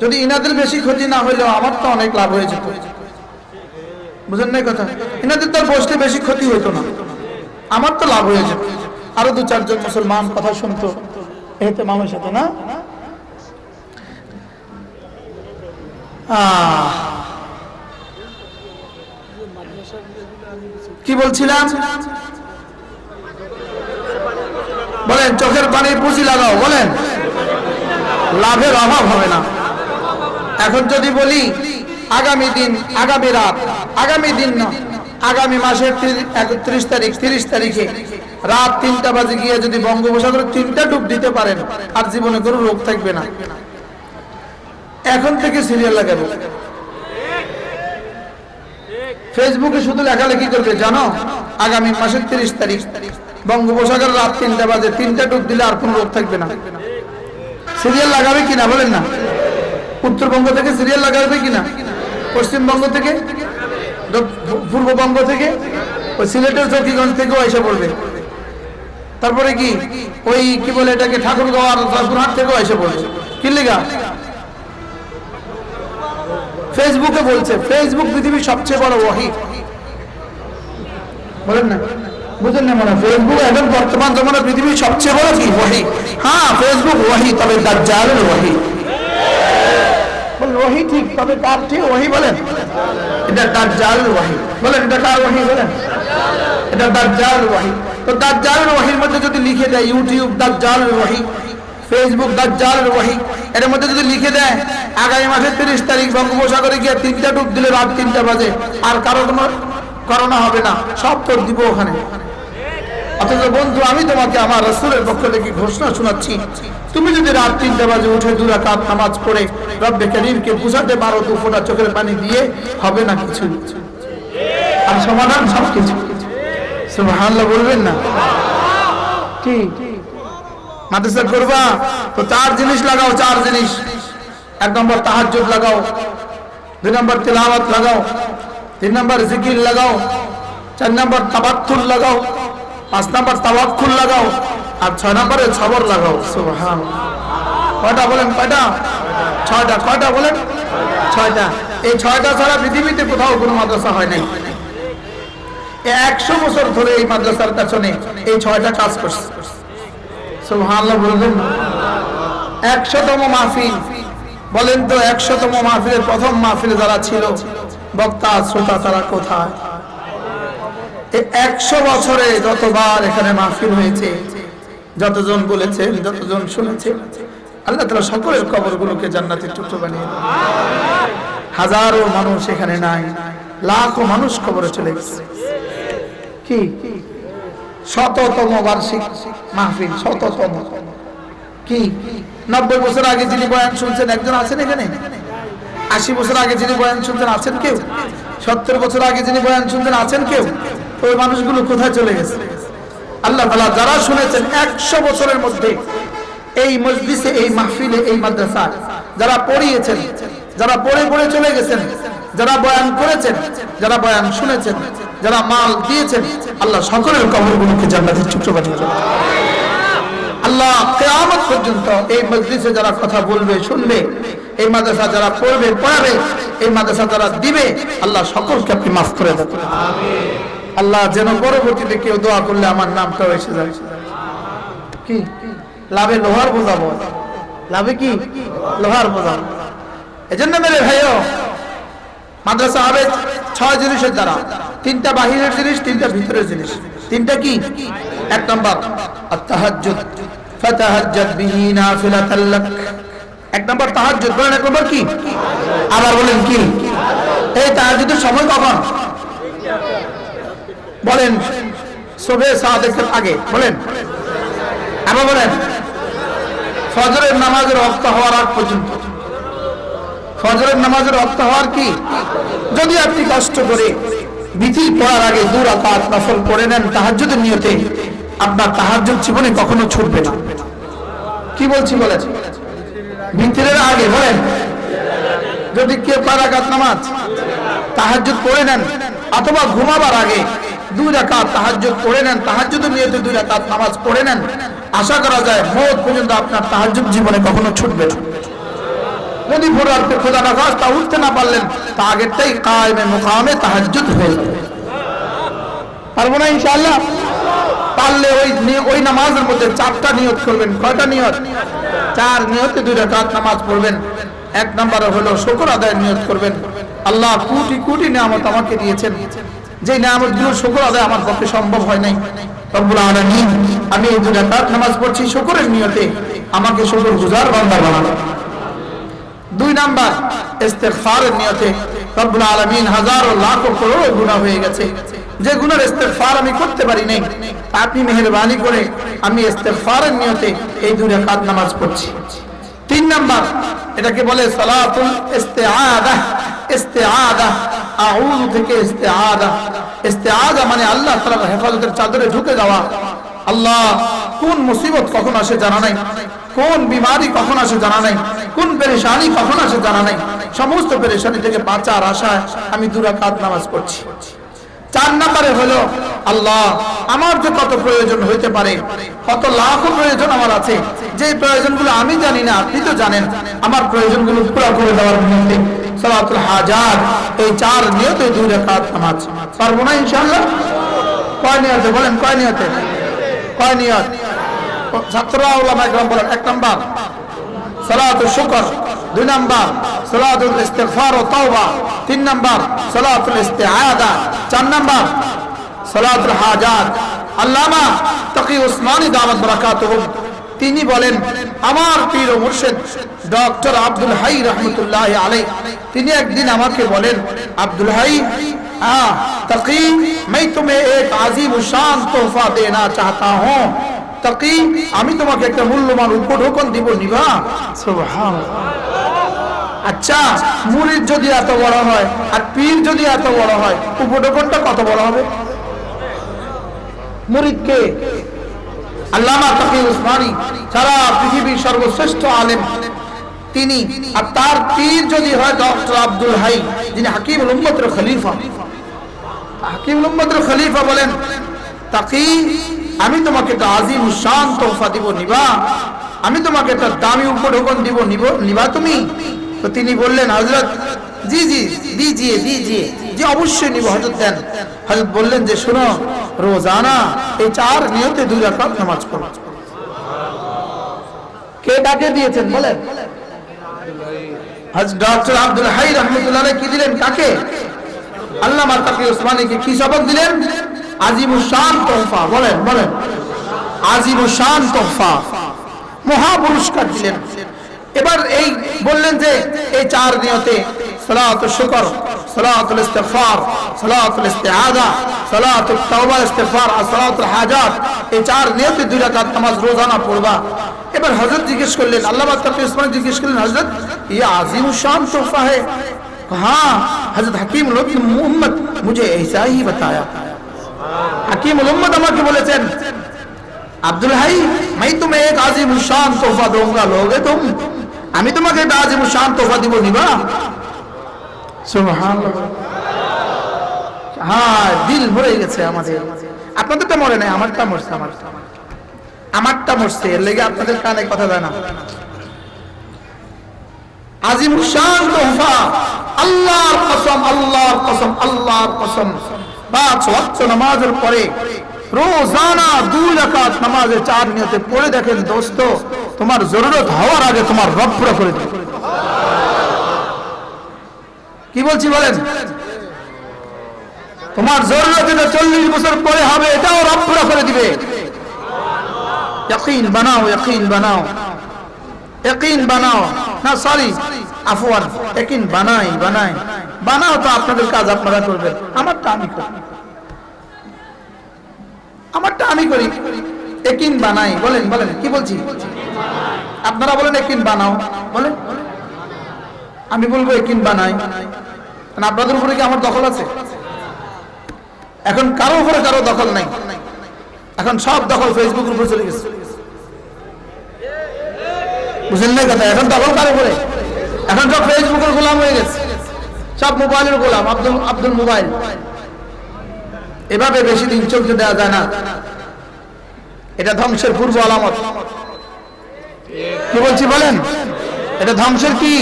যদি ইনাদের বেশি ক্ষতি না হইলেও আমার তো অনেক লাভ হয়ে যেত। বুঝেন নাই কথা, ইনাদের তো বসলে বেশি ক্ষতি হইতো না, আমার তো লাভ হয়ে যেত। আরো 2-4 জন মুসলমান কথা শুনতো এতে মামের সাথে না। কি বলছিলাম, বলেন চোখের পানির পুঁজি লাগাও, বলেন লাভের অভাব হবে না। এখন যদি বলি আগামী দিন, আগামী রাত, আগামী দিন না, আগামী মাসের 31 তারিখ, 30 তারিখে রাত 3টা বাজে গিয়ে যদি বঙ্গোপসাগরে 3টা ডুব দিতে পারেন আর জীবনে কোনো রোগ থাকবে না। এখন থেকে সিরিয়াল লাগাবো, ফেসবুকে শুধু লেখালেখি করবে, জানো আগামী মাসের 30 তারিখ বঙ্গোপসাগর রাত 3টা বাজে 3টা ডুব দিলে আর কোনো রোগ থাকবে না। সিরিয়াল লাগাবে কিনা বলেন না? উত্তরবঙ্গ থেকে সিরিয়াল লাগাবে কিনা? পশ্চিমবঙ্গ থেকে, পূর্ববঙ্গ থেকে, ওই সিলেটের চৌকিগঞ্জ থেকেও এসে পড়বে। তারপরে কি ওই কি বলে এটাকে ঠাকুরগাঁও আর জয়পুরহাট থেকেও এসে পড়বে। কি লেগা? ফেসবুকে বলছে, ফেসবুক পৃথিবীর সবচেয়ে বড় ওয়াহি। বলেন না, বুঝেন না মনে? ফেসবুক এখন বর্তমান জমানায় পৃথিবীর সবচেয়ে বড় কি ওয়াহি। হ্যাঁ ফেসবুক ওয়াহি, তবে দাজ্জালের ওয়াহি। বলেন ওয়াহি ঠিক, তবে কার ঠিক ওয়াহি? বলেন এটা দাজ্জালের ওয়াহি। বলেন এটা কার ওয়াহি? বলেন এটা দাজ্জালের ওয়াহি। তো দাজ্জালের ওয়াহির মধ্যে যদি লিখে দেয় ইউটিউব দাজ্জালের ওয়াহি, ফেসবুক দাজ্জালের ওয়াহি, এর মধ্যে যদি লিখে দেয় আগামী মাসের 30 তারিখ বঙ্গোপসাগরে গিয়ে 3টা ডুব দিলে রাত 3টা বাজে আর কারো কোনো করোনা হবে না, সব তোর দিব ওখানে। অথচ বন্ধু, আমি তোমাকে আমার রাসূলের পক্ষ থেকে ঘোষণা শোনাচ্ছি, তুমি যদি রাত 3টা বাজে উঠে 2 রাকাত নামাজ পড়ে রব্বে কারীমকে বুঝাতে পারো, 2 ফোঁটা চোখের পানি দিয়ে হবে না কিছু, আর সমাধান সবকিছু। সুবহানাল্লাহ বলবেন না? কি মাদ্রাসা করবা তো 4 জিনিস লাগাও, 4 জিনিস। 1 নম্বর তাহাজ্জুদ লাগাও, 2 নম্বর তিলাওয়াত লাগাও, 3 নম্বর জিকির লাগাও, 4 নম্বর তাবাত্তুল লাগাও, 5 নম্বর তাওয়াক্কুল লাগাও, আর 6 নম্বরে সবর লাগাও। সুবহানাল্লাহ। কয়টা বলেন? কয়টা? 6টা। কয়টা বলেন? 6টা। এই 6টা ছাড়া পৃথিবীতে কোথাও কোনো মাদ্রাসা হয় নাই। 100 বছর ধরে এই মাদ্রাসার পেছনে এই 6টা কাজ করছে। সুবহানাল্লাহ বলবেন না? 100তম মাহফিল বলেন তো, 100তম মাহফিলের প্রথম মাহফিলে যারা ছিল বক্তা শ্রোতা, তারা কোথায়? 100 বছরে যতবার এখানে মাহফিল হয়েছে, যতজন বলেছেন, যতজন শুনেছেন, আল্লাহ তাআলা সকলের কবরগুলোকে জান্নাতের টুকরো বানিয়ে দেন। হাজারো মানুষ এখানে নাই, লাখো মানুষ কবরে চলে গেছে। কি 100তম বার্ষিক মাহফিল? 100তম। কি 90 বছর আগে যিনি বয়ান শুনছেন একজন আছেন এখানে? 80 বছর আগে যিনি বয়ান শুনছেন আছেন কেউ? 70 বছর আগে যিনি বয়ান শুনছেন আছেন কেউ? ওই মানুষগুলো কোথায় চলে গেছে? আল্লাহ তাআলা যারা শুনেছেন 100 বছরের মধ্যে এই মজলিসে, এই মাহফিলে, এই মাদ্রাসায় যারা পড়িয়েছেন, যারা পড়ে পড়ে চলে গেছেন, যারা বয়ান করেছেন, যারা বয়ান শুনেছেন, যারা মাল দিয়েছেন, আল্লাহ সকলের কবরগুলোকে জান্নাতের টুকরো বানিয়ে দেন। আল্লাহ কিয়ামত পর্যন্ত এই মজলিসে যারা কথা বলবে, শুনবে, এই মাদ্রাসা যারা পড়বে, পড়াবে, এই মাদ্রাসা যারা দিবে, আল্লাহ সকলকে আপনি মাফ করে দেন। আমিন। আল্লাহ যেন পরবর্তীতে কেউ দোয়া করলে আমার নামটাও এসে যায়। কি লাভে লোহার বোঝাবো, লাভে কি লোহার বোঝাবো। এজন্য মেরে ভাইও, মাদ্রাসা হবে 6 জিনিসের দ্বারা। 3টা বাহিরের জিনিস, 3টা ভিতরের জিনিস। 3টা কি? 1 নম্বর আত-তাহাজ্জুদ, ফাতাহাজ্জাদ বিহি নাফিলাতাল লাক। 1 নম্বর তাহাজ্জুদ। বলেন 1 নম্বর কি? আবার বলেন কি? এই তাহাজ্জুদের সময় কখন? বলেন সুবহে সাদেকের আগে। বলেন আবার বলেন ফজরের নামাজের ওয়াক্ত হওয়ার আগ পর্যন্ত। ফজরের নামাজের ওয়াক্ত হওয়ার কি? যদি আপনি কষ্ট করে বিতির পড়ার আগে 2 রাকাত নফল পড়ে নেন তাহাজ্জুদের নিয়তে, আপনার তাহাজ্জুদ জীবনে কখনো ছুটবে না। কি বলছি বলেন? বিতিরের আগে। বলেন যদি কেউ 4 রাকাত নামাজ তাহাজ্জুদ পড়ে নেন, অথবা ঘুমাবার আগে 2 রাকাত তাহাজ্জুদ পড়ে নেন, তাহাজ্জুদের নিয়তে 2 রাকাত নামাজ পড়ে নেন, আশা করা যায় মওত পর্যন্ত আপনার তাহাজ্জুদ জীবনে কখনো ছুটবে না। যদি ভোর রাতে খোদা না খাস্তা উঠতে না পারলেন, তা আগেরটাই কায়েমে মুকামে তাহাজ্জুদ হয়ে যাবে। পারবো না ইনশাআল্লাহ? পারলে ওই নামাজের মধ্যে 4টা নিয়ত করবেন। কয়টা নিয়ত? 4 নিয়তে 2 রাকাত নামাজ পড়বেন। 1 নম্বরে হলো শুকর আদায়ের নিয়ত করবেন। আল্লাহ কোটি কোটি নিয়ামত আমাকে দিয়েছেন, যে নিয়ামতগুলো শুকর আদায় আমার পক্ষে সম্ভব হয় নাই। রব্বুল আলামিন, আমি এই 2 রাকাত নামাজ পড়ছি শুকরের নিয়তে, আমাকে শুকরগুজার বান্দা বানানো। 2 নাম্বার ইস্তিগফারের নিয়তে। রব্বুল আলামিন হাজারো লাখো করোড় গুনাহ হয়ে গেছে, যে গুনার ইস্তিগফার আমি করতে পারি নাই, আপনি মেহেরবানি করে আমি ইস্তিগফারের নিয়তে এই 2 রাকাত নামাজ পড়ছি। 3 নাম্বার, এটাকে বলে সালাতুল ইস্তিআদা। ইস্তিআদা আউযু থেকে ইস্তিআদা। ইস্তিআদা মানে আল্লাহ তাআলার হেফাজতের চাদরে ঢুকে যাওয়া। আল্লাহ কোন মুসিবত কখন আসে জানা নাই, কোন বিমারি কখন আসে জানা নাই, কোন পেরেশানি কখন আসে জানা নাই, সমস্ত পেরেশানি থেকে বাঁচার আশায় আমি 2 রাকাত নামাজ পড়ছি। 4 নম্বরে হলো আল্লাহ আমার যে কত প্রয়োজন হইতে পারে, কত লাখো প্রয়োজন আমার আছে, যে প্রয়োজনগুলো আমি জানি না, আপনি তো জানেন, আমার প্রয়োজনগুলো পুরো করে দেওয়ার নিয়তে সালাতুল হাজাত। এই 4 নিয়তে 2 রাকাত নামাজ। পারবো না ইনশাআল্লাহ? কয় নিয়তে? বলেন কয় নিয়তে? কয় নিয়ত? ছাত্ররা উলামা একরাম বলেন 1 নাম্বার সালাতুল শুকর, 2 নাম্বার সালাতুল ইস্তিগফার ও তাওবা, 3 নাম্বার সালাতুল ইস্তিআদা, 4 নাম্বার সালাতুল হাজাত। আল্লামা তাকি উসমানী দামাত বারাকাতুহু তিনি বলেন, আমার পীর ও মুর্শিদ ডক্টর আব্দুল হাই রাহমাতুল্লাহি আলাইহি তিনি একদিন আমাকে বলেন, আব্দুল হাই तकी मैं तुम्हें एक आजीम शान तोहफा देना चाहता हूँ तकी আমি তোমাকে একটা মূল্যবান উপঢৌকন দিব নিবা সুবহানাল্লাহ আচ্ছা মুরিদ যদি এত বড় হয় আর পীর যদি এত বড় হয় উপঢৌকনটা কত বড় হবে মুরিদ কে আল্লামা তাকি উসমানী সারা পৃথিবীর সর্বশ্রেষ্ঠ আলেম তিনি আর তার পীর যদি হয় ডক্টর আব্দুল হাই যিনি হাকিমুল উম্মতের খলিফা হাকিমুল উম্মতের খলিফা বলেন তাকি আমি তোমাকে একটা আযীম শান তোহফা দিব নিবা আমি তোমাকে একটা দামি উপঢৌকন দিব নিবা তুমি তো তিনি বললেন হযরত জি জি দিজিয়ে জি অবশ্যই নিব হযরত দেন হযরত বললেন যে শুনো রোজানা এই 4 নিয়তে 2 রাকাত নামাজ পড়ো কে ডাকে দিয়েছেন বলেন হযরত ডক্টর আব্দুল হাই রাহমাতুল্লাহ আলাইহি কি দিলেন কাকে আল্লামা তাকি উসমানীকে কি সবক দিলেন আযীমুশ শান তোহফা বলেন আযীমুশ শান তোহফা মহা পুরস্কার দিলেন এবার এই বললেন যে এই 4 নিয়তে সালাতুল শুকর সালাতুল ইস্তিগফার সালাতুল ইস্তিআযা সালাতুত তাওবা ইস্তিগফার আর সালাতুল হাজাত এই 4 নিয়তে 2 রাকাত নামাজ রোজানা পড়বা এবার হযরত জিজ্ঞেস করলেন আল্লামা তাকি উসমানী জিজ্ঞেস করলেন হযরত ये আযীমুশ শান তোহফা है हाँ हजरत हकीमुल उम्मत मुझे ऐसा ही बताया हकीमुल उम्मत আমাকে বলেছেন আব্দুল হাই मैं तुम्हें एक आजीम शान तोहफा दूंगा लोगे तुम আমি তোমাকে একটা আযীম শান তোহফা দিব নিবা সুবহানাল্লাহ হ্যাঁ দিল ভরে গেছে আমাদের আপনাদেরটা মরে নাই আমারটা মরছে এর লাগি আপনাদের কানে কথা যায় না আযীম শান তোহফা আল্লাহর কসম 5 ওয়াক্ত নামাজের পরে রোজানা 2 রাকাত নামাজে 4 নিয়তে পড়ে দেখেন দোস্ত তোমার জরুরত হওয়ার আগে তোমার রব পুরো করে দিবে কি বলছি বলেন তোমার জরুরত যেটা 40 বছর পরে হবে এটাও রব পুরো করে দিবে ইয়াকিন বানাও না সরি আফওয়ান ইয়াকিন বানাও তো আপনাদের কাজ আপনারা করবেন আমারটা আমি করি ইয়াকিন বানাই বলেন কি বলছি আপনারা বলেন ইয়াকিন বানাও বলেন আমি বলবো ইয়াকিন বানাই কারণ আপনাদের উপরে কি আমার দখল আছে এখন কারো উপরে কারো দখল নাই এখন সব দখল ফেসবুকের উপরে চলে গেছে বুঝলেন না কথা এখন দখল কার উপরে এখন সব ফেসবুকের গোলাম হয়ে গেছে সব মোবাইলের গোলাম আব্দুল মোবাইল এভাবে বেশি দিন চলতে দেওয়া যায় না এটা ধ্বংসের পূর্ব আলামত কি বলছি বলেন এটা ধ্বংসের কি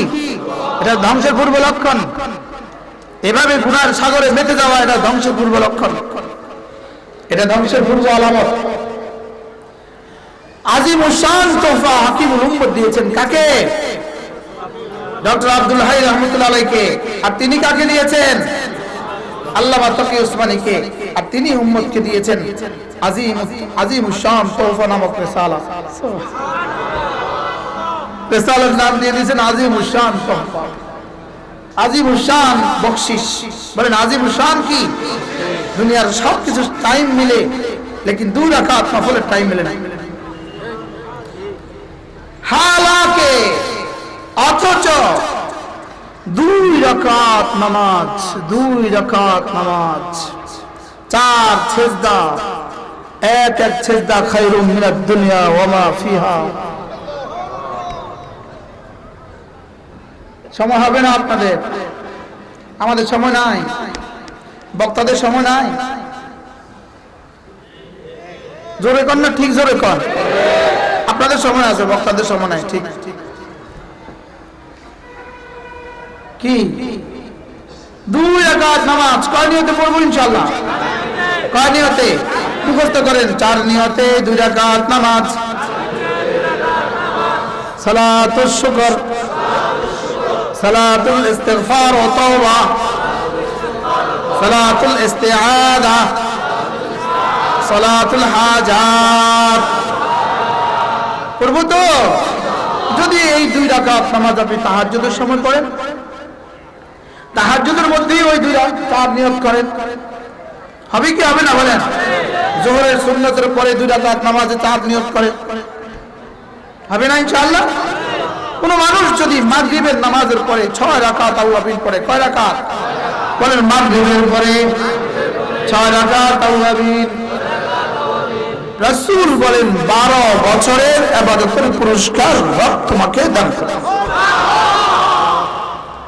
এটা ধ্বংসের পূর্ব লক্ষণ এভাবে গুনার সাগরে মেতে যাওয়া এটা ধ্বংসের পূর্ব লক্ষণ এটা ধ্বংসের পূর্ব আলামত আযীমুশ শান তোহফা হাকিমুল উম্মত দিয়েছেন কাকে ডক্টর আব্দুল হাই রাহমাতুল্লাহ আলাইহিকে আর তিনি কাকে দিয়েছেন আল্লামা তাকি উসমানীকে আর তিনি উম্মতকে দিয়েছেন আযীমুশ শান তোহফা নামক রিসালার নাম দিয়ে দিয়েছেন আযীমুশ শান তোহফা আযীমুশ শান বকশিশ বলেন আযীমুশ শান কি দুনিয়ার সবকিছু টাইম মিলে लेकिन 2 রাকাত নফলের টাইম মিলে না হালাকে অথচ 2 রাকাত নামাজ 4 সিজদা এক সিজদা খায়রুম মিনাদ দুনিয়া ওয়া মা ফিহা সময় হবে না আপনাদের আমাদের সময় নাই বক্তাদের সময় নাই জোরে কর না ঠিক জোরে কর আপনাদের সময় আছে বক্তাদের সময় নাই ঠিক কি 2 রাকাত নামাজ কয় নিয়তে পড়ব ইনশাআল্লাহ কয় নিয়তে মুখস্থ করেন 4 নিয়তে 2 রাকাত নামাজ সালাতুল শুকর সালাতুল ইস্তিগফার ওয়া তাওবা সালাতুল ইস্তিআযা সালাতুল হাজাত পড়ব তো যদি এই 2 রাকাত নামাজ আপনি তাহাজ্জুদের সময় পড়েন তাহাজ্জুদের মধ্যেই ওই 2 রাকাত নিয়ত করেন, হবে কি হবে না বলেন? যোহরের সুন্নতের পরে 2 রাকাত নামাজে চাঁদ নিয়ত করে, হবে না ইনশাআল্লাহ? কোন মানুষ যদি মাগরিবের নামাজের পরে 6 রাকাত আওয়াবিন পড়ে, কয় রাকাত বলেন? মাগরিবের পরে 6 রাকাত আওয়াবিন, রাসূল বলেন 12 বছরের ইবাদতের পুরস্কার রব তোমাকে দান করবে।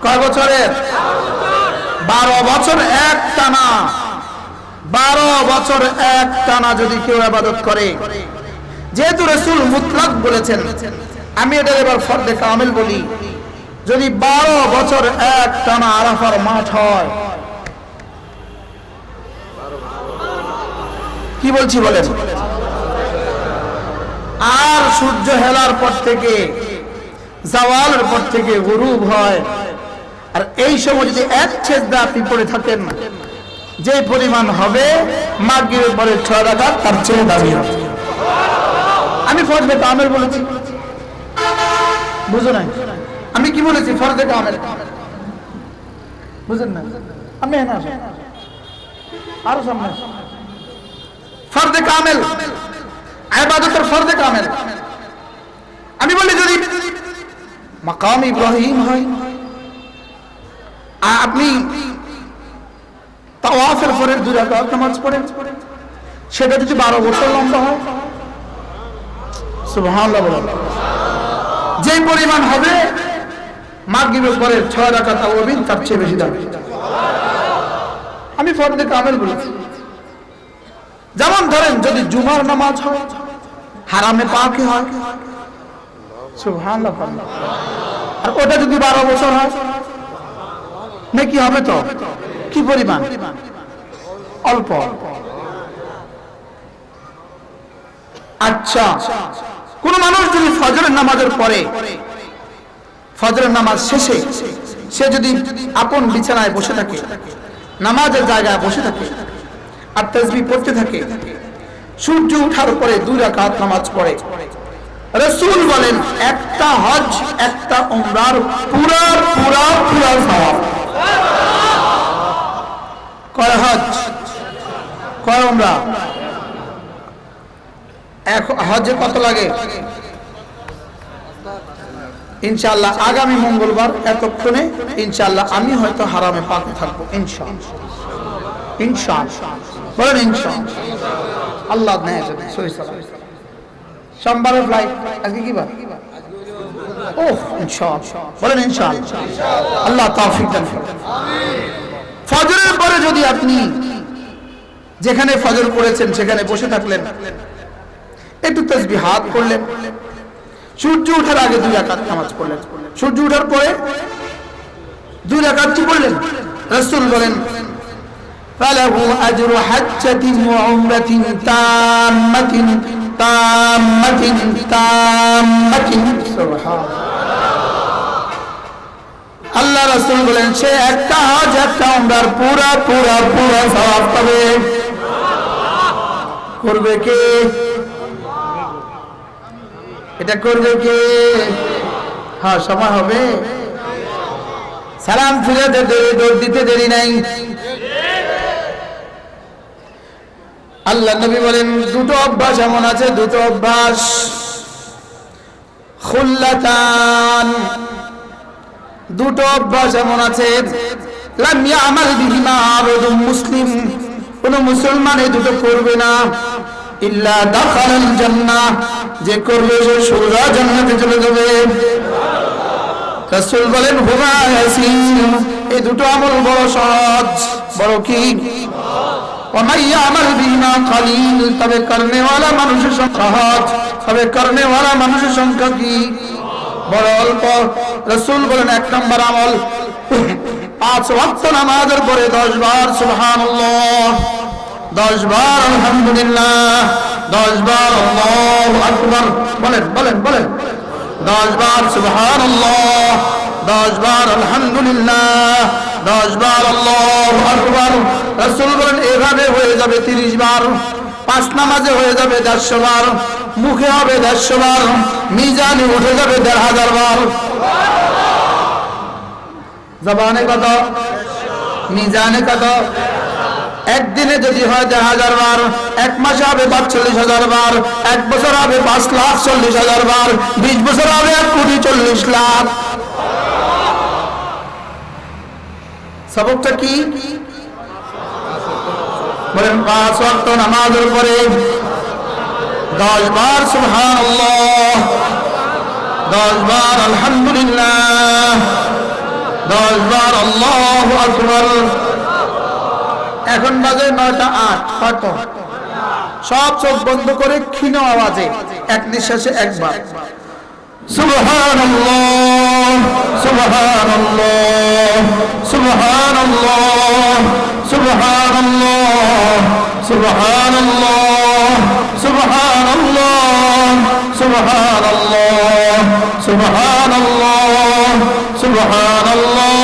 কয় বছরের? 12 বছর এক টানা, 12 বছর এক টানা যদি কেউ ইবাদত করে, যেহেতু রাসূল মুতলাক বলেছেন, আমি এটা এবার ফরদে কামিল বলি, যদি 12 বছর এক টানা আরাফার মাঠ হয়, কি বলছি বলেন? আর সূর্য হেলার পর থেকে, জাওয়ালের পর থেকে গুরুব হয়, আর এই সময় যদি এক সেজদা আপনি পড়ে থাকেন, যে পরিমাণ হবে মাগরিবের পরে 6 রাকাত তার চেয়ে দামি হবে। আমি ফরজে কামেল বলেছি, বুঝো নাই? আমি কি বলেছি? ফরজে কামেল, বুঝেন না? আমি না আরো সামনে ফরজে কামেল, ইবাদতের ফরজে কামেল। আমি বলি যদি মাকাম ইব্রাহিম হয়, আপনি তাওয়াফের পরে 2 রাকাত নামাজ পড়েন, সেটা যদি 12 বছর লম্বা হয়, সুবহানাল্লাহ বলেন, যে পরিমাণ হবে মাগরিবের পরে 6 রাকাত আওয়াবিন তার চেয়ে বেশি দাম। আমি ফরজে কামেল বলেছি। যেমন ধরেন যদি জুমার নামাজ হয়, হারামে পাকে হয়, সুবহানাল্লাহ, আর ওটা যদি 12 বছর হয়, নাকি হবে? তো কি পরিমাণ? অল্প। আচ্ছা, কোন মানুষ যদি ফজরের নামাজের পরে, ফজরের নামাজ শেষে সে যদি আপন বিছানায় বসে থাকে, নামাজের জায়গায় বসে থাকে আর তাসবিহ পড়তে থাকে, সূর্য ওঠার পরে 2 রাকাত নামাজ পড়ে, রাসূল বলেন একটা হজ, একটা উমরার পুরা পুরা পুরা সওয়াব। কয় হজ, কয় উমরা? এক হজে কত লাগে? ইনশাআল্লাহ আগামী মঙ্গলবার এতক্ষণে ইনশাআল্লাহ আমি হয়তো হারামে পাক থাকবো, ইনশাআল্লাহ, ইনশাআল্লাহ বলেন ইনশাআল্লাহ। আল্লাহ নেয় যদি সহি সালাম। সোমবারের ফ্লাইট, আজকে কি বার? ওহ, ইনশাআল্লাহ বলেন ইনশাআল্লাহ। আল্লাহ তৌফিক দান করুন। ফজরের পরে যদি আপনি যেখানে ফজর করেছেন সেখানে বসে থাকলেন, একটু তাসবিহাত করলেন, সূর্য ওঠার আগে 2 রাকাত নামাজ পড়লেন, সূর্য ওঠার পরে 2 রাকাত কি পড়লেন? রাসূল বলেন ফালাহু আজরু হাজ্জাতিন ওয়া উমরাতিন তাম্মাতিন তাম্মাতিন তাম্মাতিন। সুবহানাল্লাহ। আল্লাহ রাসূল বলেন সে একটা হজ, একটা উমরার পুরা পুরা পুরা সওয়াব পাবে। করবে কে? এটা করবে কে? হ্যাঁ, সময় হবে, সালাম ফিরাতে দেরি, দৌড় দিতে দেরি নাই। আল্লাহ নবী বলেন 2টো অভ্যাস এমন আছে, 2টো অভ্যাস খুল্লাতান, 2টো অভ্যাস এমন আছে লাম ইয়ামাল বিহিমা আবদুম মুসলিম, কোন মুসলমান এই 2টো করবে না, ইল্লা দাখালাল জান্নাহ, যে করবে সে সোজা জান্নাতে চলে যাবে। রাসূল বলেন হুমা ইয়াসির, এই 2টো আমল বড় সহজ, বড় কি? ওয়া মান ইয়ামাল বিহিমা কালিল, তবে করনে ওয়ালা মানুষের সংখ্যা সহজ, তবে করনে ওয়ালা মানুষের সংখ্যা কি? বড় অল্প। রাসূল বলেন 1 নম্বর আমল 5 ওয়াক্ত নামাজের পরে 10 বার সুবহানাল্লাহ, 10 বার আলহামদুলিল্লাহ, 10 বার আল্লাহু আকবার, বলেন বলেন বলেন, 10 বার সুবহানাল্লাহ, 10 বার আলহামদুলিল্লাহ, 10 বার আল্লাহু আকবার। রাসূল বলেন এভাবে হয়ে যাবে 30 বার, 5 নামাজে হয়ে যাবে 150 বার, মুখে হবে 150 বার, মিজানে উঠে যাবে 1500 বার। জবানে কত, মিজানে কত? একদিনে যদি হয় 10,000 বার, এক মাসে হবে 45,000 বার, এক বছর হবে 5,40,000 বার, 20 বছর হবে 1,40,00,000। সবকটা কি বলেন? 5 ওয়াক্ত নামাজের পরে 10 বার সুবহানাল্লাহ, 10 বার আলহামদুলিল্লাহ, 10 বার আল্লাহু আকবার। এখন বাজে 9টা 8। কত? সব চোখ বন্ধ করে ক্ষীণ আওয়াজে এক নিঃশ্বাসে একবার সুবহানাল্লাহ, সুবহানাল্লাহ, সুবহানাল্লাহ, সুবহানাল্লাহ, সুবহানাল্লাহ, সুবহানাল্লাহ, সুবহানাল্লাহ, সুবহানাল্লাহ, সুবহানাল্লাহ,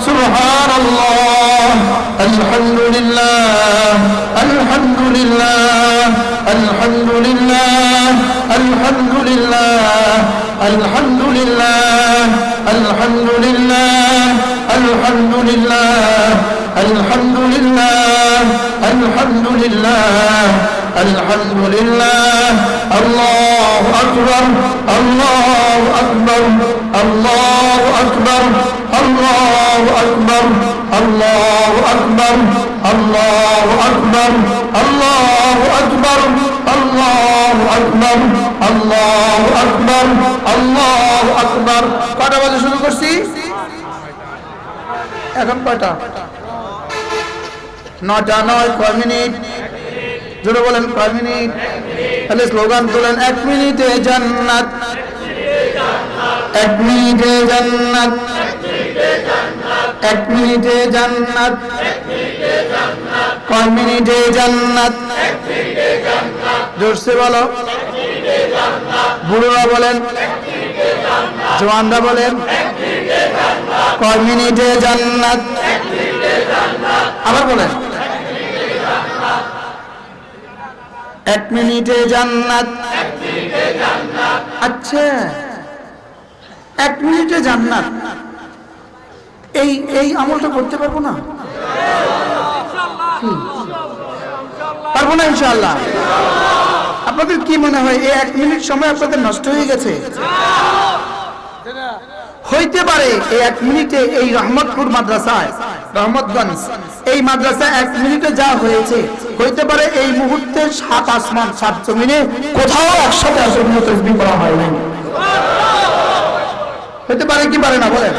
সুবহানাল্লাহ, আলহামদুলিল্লাহ, আলহামদুলিল্লাহ, আলহামদুলিল্লাহ, আলহামদুলিল্লাহ, আলহামদুলিল্লাহ, আলহামদুলিল্লাহ, আলহামদুলিল্লাহ, আলহামদুলিল্লাহ, আলহামদুলিল্লাহ, আলহামদুলিল্লাহ, আল্লাহু আকবার, আল্লাহু আকবার, আল্লাহু আকবার, আল্লাহু আকবার, আল্লাহু আকবার, আল্লাহু আকবার, আল্লাহু আকবার, আল্লাহু আকবার, আল্লাহু আকবার, আল্লাহু আকবার। কটা বাজে শুরু করছি? এখন কয়টা? 9টা 9। কয় মিনিট? জোরে বলেন, কয় মিনিট? তাহলে স্লোগান তোলেন, 1 মিনিটে জান্নাত, 1 মিনিটে জান্নাত, 1 মিনিটে জান্নাত। কয় মিনিটে জান্নাত? জোরসে বলো। বুড়োরা বলেন, জওয়ানরা বলেন, কয় মিনিটে জান্নাত? আবার বলেন, 1 মিনিটে জান্নাত। আচ্ছা, 1 মিনিটে জান্নাত, এই আমলটা করতে পারবো না? পারবো না ইনশাআল্লাহ। আপনাদের কি মনে হয় এই 1 মিনিট সময় আপনাদের নষ্ট হয়ে গেছে? হইতে পারে এই 1 মিনিটে এই রহমতপুর মাদ্রাসায়, রহমতগঞ্জ এই মাদ্রাসায় 1 মিনিটে যা হয়েছে, হইতে পারে এই মুহূর্তে 7 আসমান 7 জমিনে কোথাও একসাথে আসলে তাসবিহ করা হয় না। হইতে পারে কি পারে না বলেন?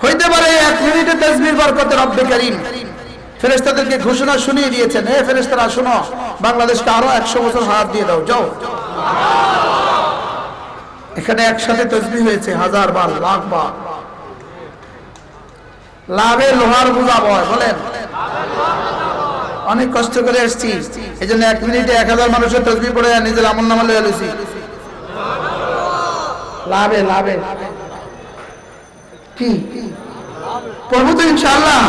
হইতে পারে 1 মিনিটে তাসবিহর বরকতে রব্বে কারীম ফেরেশতাদেরকে ঘোষণা শুনিয়ে দিয়েছেন, হে ফেরেশতারা শুনো, বাংলাদেশকে আরো 100 বছর হায়াত দিয়ে দাও, যাও। এখানে একসাথে তাসবিহ হয়েছে 1000 বার, লাখ বার। লাভে লোহার বোঝা বয়, বলেন। অনেক কষ্ট করে এসেছি, এই জন্য 1 মিনিটে 1000 মানুষের তাসবিহ পড়ে নিজের আমল নামা লয়ে লইছি। লাভে লাভে কি পড়বো তো ইনশাআল্লাহ।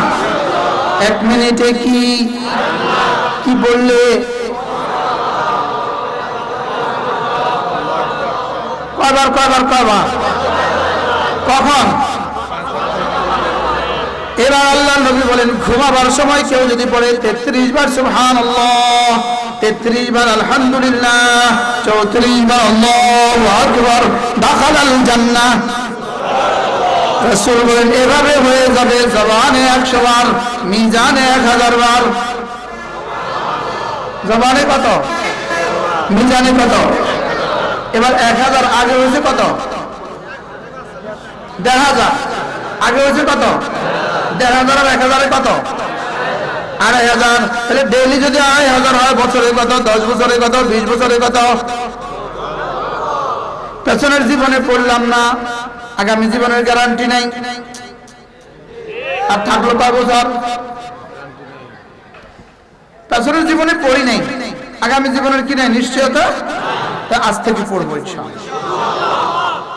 1 মিনিটে কি কি বললে? কয়বার কয়বার কয়বার? কখন? এবার আল্লাহ নবী বলেন, ঘুমাবার সময় কেউ যদি পড়ে 33 বার সুবহানাল্লাহ, 33 বার আলহামদুলিল্লাহ, 34 বার আল্লাহু আকবার, দাখালাল জান্নাহ। রাসূল বলেন, এভাবে হয়ে যাবে জবানে 100 বার, মিজানে 1000 বার। জবানে কত? মিজানে কত? এবার 1000 আগে হয়েছে কত? 1000 আগে হয়েছে কত? 1000 আর 1000 কত? 2500। তাহলে ডেইলি যদি 2500 হয়, বছরে কত? 10 বছরে কত? 20 বছরে কত? পেছনের জীবনে পড়লাম না, আগামী জীবনের গ্যারান্টি নাই। আর থাকলো কয় বছর? পেছনের জীবনে পড়ি নাই, আগামী জীবনের কি নাই নিশ্চয়তা। তা আজ থেকে পড়বো ইনশাআল্লাহ।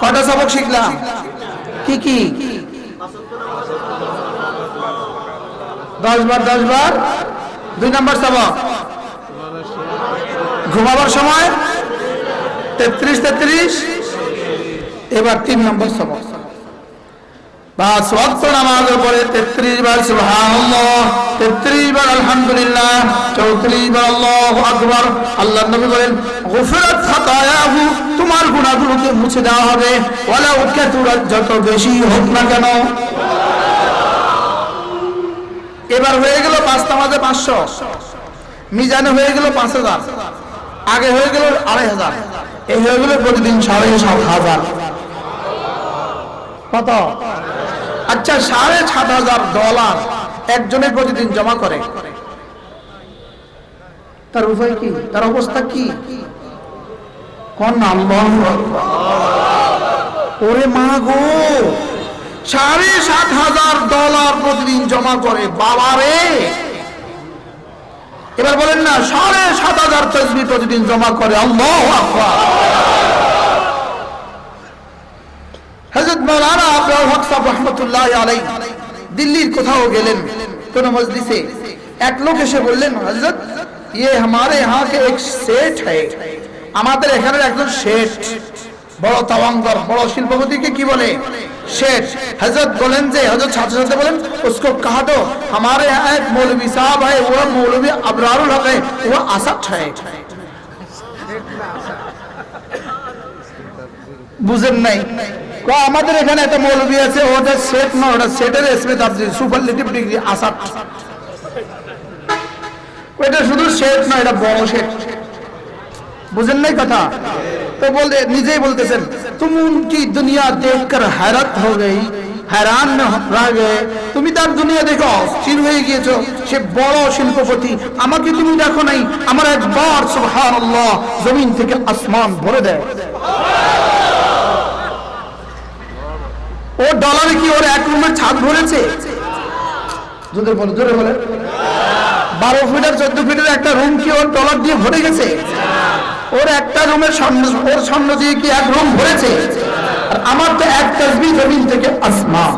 কয়টা সবক শিখলাম? কি কি? 10 বার 10 বার। 2 নম্বর সবক ঘুমাবার সময় 33 33। এবার 3 নম্বর সবক 5 ওয়াক্ত নামাজের পরে 33 বার সুবহানাল্লাহ, 33 বার আলহামদুলিল্লাহ, 34 বার আল্লাহু আকবার। আল্লাহর নবী বলেন গুফরাত খাতায়াহু, তোমার গুনাহগুলোকে মুছে দেওয়া হবে, ওয়ালাউ কাতুরাত, যত বেশি হোক না কেন। এবার হয়ে গেল 5 নামাজে 500, মিজানে হয়ে গেল 5000, আগে হয়ে গেল 2500, এই হয়ে গেল প্রতিদিন 7,500। কত? আচ্ছা, $7,500 একজনের প্রতিদিন জমা করে, তার উপায় কি? তার অবস্থা কি? কোন আল্লাহু আকবার। ওরে মা গো, $7,500 প্রতিদিন জমা করে, বাবা রে। এবার বলেন না, 7,500 তাসবিহ প্রতিদিন জমা করে, আল্লাহু আকবার। হযরত মাওলানা আব্দুল হক সাহেব রাহমাতুল্লাহি আলাইহি দিল্লির কোথাও গেলেন কোন মজলিসে, এক লোক এসে বললেন, হযরত ये हमारे यहाँ के एक सेठ है, আমাদের এখানে একজন শেঠ, বড় তাওয়াঙ্গর, বড় শিল্পপতিকে কি বলে? শেঠ। হযরত বলেন যে, হযরত সাথে সাথে বলেন, उसको कहा दो हमारे यहाँ एक मौलवी साहब है, वो मौलवी अबरारुल हक है, वो असद है। বুঝেন নাই? আমাদের এখানে একটা মৌলবী আছে, ওটা সেট না, ওটা সেটের এসমে তাফসীর সুপারলেটিভ ডিগ্রি আসাদ। ওটা শুধু সেট না, এটা বড় সেট। বুঝেন নাই কথা? তো বলতে নিজেই বলতেছেন, তুম উনকি দুনিয়া দেখকর हैरत हो गई, हैरान रह गए, তুমি তার দুনিয়া দেখো স্থির হয়ে গিয়েছো, সে বড় শিল্পপতি, আমাকে তুমি দেখো নাই। আমার একবার সুবহানাল্লাহ জমিন থেকে আসমান ভরে দেয়। ও ডলারে কি ওর এক রুমের ছাদ ভরেছে? জোরে বলে, জোরে বলে। 12 ফিট আর 14 ফিটের একটা রুম কি ওর ডলার দিয়ে ভরে গেছে? ওর একটা রুমের স্বর্ণ, ওর স্বর্ণ দিয়ে কি এক রুম ভরেছে? আর আমার তো এক তাসবিহ জমিন থেকে আসমান।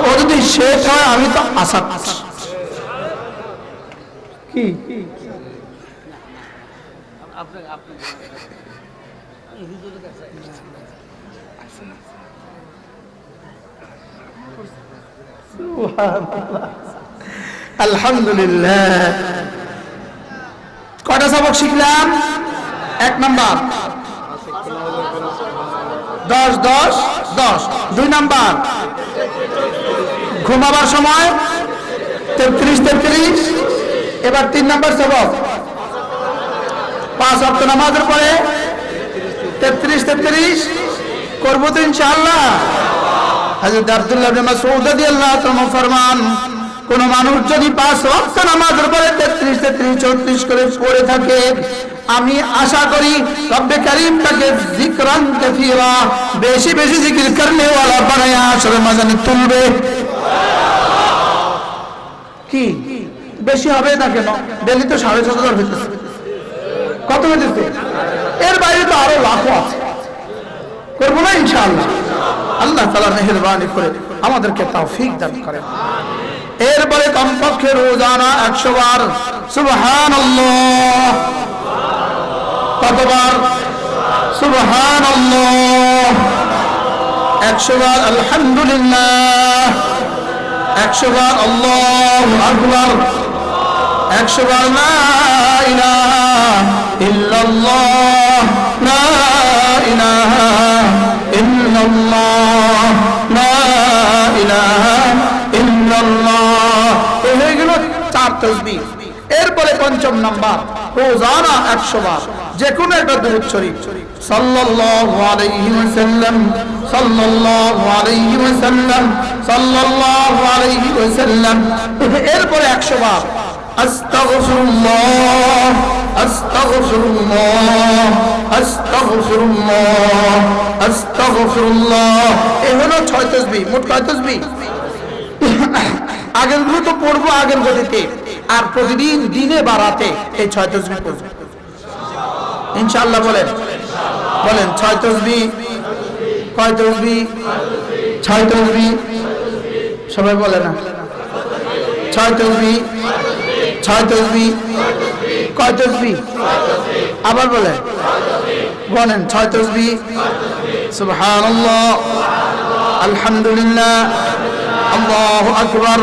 ও যদি শেষ হয়, আমি তো আসাদ। কি আলহামদুলিল্লাহ। কয়টা সবক শিখলাম? 1 নাম্বার 10 10 10, 2 নাম্বার ঘুমাবার সময় 33 33। এবার 3 নাম্বার সবক 5 ওয়াক্ত নামাজের পরে 33 33 করব তো ইনশাআল্লাহ। হযরত আব্দুল্লাহ ইবনে মাসউদ রাদিয়াল্লাহু তাআলা ফরমান, কোন মানুষ যদি 5 ওয়াক্ত নামাজের পরে 33 33 34 করে পড়ে থাকে, আমি আশা করি রব্বে কারীম তাকে যিকরান কাসীরা, বেশি বেশি জিকির করনে वाला বানায়া আসরে মাজানে তুলবে। কি বেশি হবে না কেন? ডেলি তো 6,500 হইতেছে। কত হইতেছে? এর বাইরে তো আরো লাখো আছে। করব না ইনশাআল্লাহ। আল্লাহ তাআলা মেহেরবানি করে আমাদেরকে তৌফিক দান করেন। এরপরে কমপক্ষে রোজানা 100 বার সুবহানাল্লাহ। কতবার? সুবহানাল্লাহ। 100 বার আলহামদুলিল্লাহ, 100 বার আল্লাহু আকবার, 100 বার লা ইলাহা ইল্লাল্লাহ, লা ইলাহা ইল্লাল্লাহ, লা ইলাহা ইল্লাল্লাহ। এই হয়ে গেল 4 তাসবিহ। এরপরে 5ম নাম্বার, রোজানা 100 বার যে কোনো একটা দুরূদ শরীফ, সাল্লাল্লাহু আলাইহি ওয়াসাল্লাম, সাল্লাল্লাহু আলাইহি ওয়াসাল্লাম, সাল্লাল্লাহু আলাইহি ওয়াসাল্লাম। এরপরে 100 বার আস্তাগফিরুল্লাহ, আস্তাগফিরুল্লাহ, আস্তাগফিরুল্লাহ, আস্তাগফিরুল্লাহ। এই হলো 6 তাসবিহ। মোট কয় তাসবিহ? আগের গুলো তো পড়বো আগের গতিতে, আর প্রতিদিন দিনে বা রাতে এই 6 তাসবিহ পড়বো ইনশাআল্লাহ। বলেন বলেন 6 তাসবিহ। কয় তাসবিহ? 6 তাসবিহ। সবাই বলে না 6 তাসবিহ, 6 তাসবিহ। কয় তাসবিহ? আবার বলেন, বলেন 6 তাসবিহ। সুবহানাল্লাহ, আলহামদুলিল্লাহ, আল্লাহু আকবার,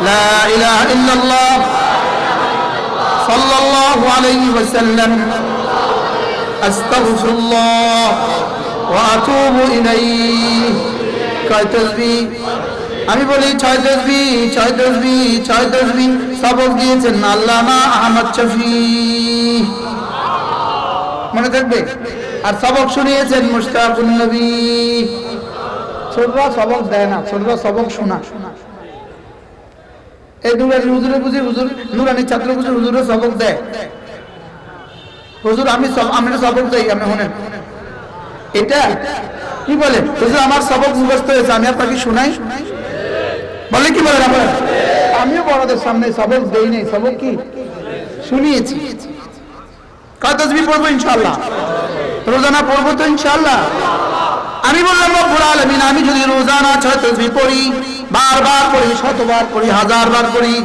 লা ইলাহা ইল্লাল্লাহ, সাল্লাল্লাহু আলাইহি ওয়াসাল্লাম, আস্তাগফিরুল্লাহ ওয়া আতুবু ইলাইহি। কয় তাসবিহ? আমি বলি 6 তাসবিহ, 6 তাসবিহ, 6 তাসবিহ। সবক দিয়েছেন আল্লামা আহমদ শফি, মনে থাকবে। আর সবক শুনিয়েছেন মুশতাকুন নবী। ছোটরা সবক দেয় না, ছোটরা সবক শোনা। এই নুরানি হুজুরে বুঝি, হুজুর নুরানি ছাত্র বুঝি, হুজুরে সবক দেয়। হুজুর আমি সবক দেই, আপনি শুনেন। এটা কি বলে? হুজুর আমার সবক মুখস্থ হয়েছে, আমি আপনাকে শোনাই। বলে কি বলেন আপনারা? আমিও বড়দের সামনে সবক দেই নাই, সবক কি শুনিয়েছি। কয় তাসবিহ পড়বো ইনশাআল্লাহ? রোজানা পড়বো তো ইনশাআল্লাহ? আমি বললাম রব্বুল আলামিন, আমি যদি রোজানা 6 তাসবিহ পড়ি, বারবার পড়ি, শতবার পড়ি, হাজারবার পড়ি,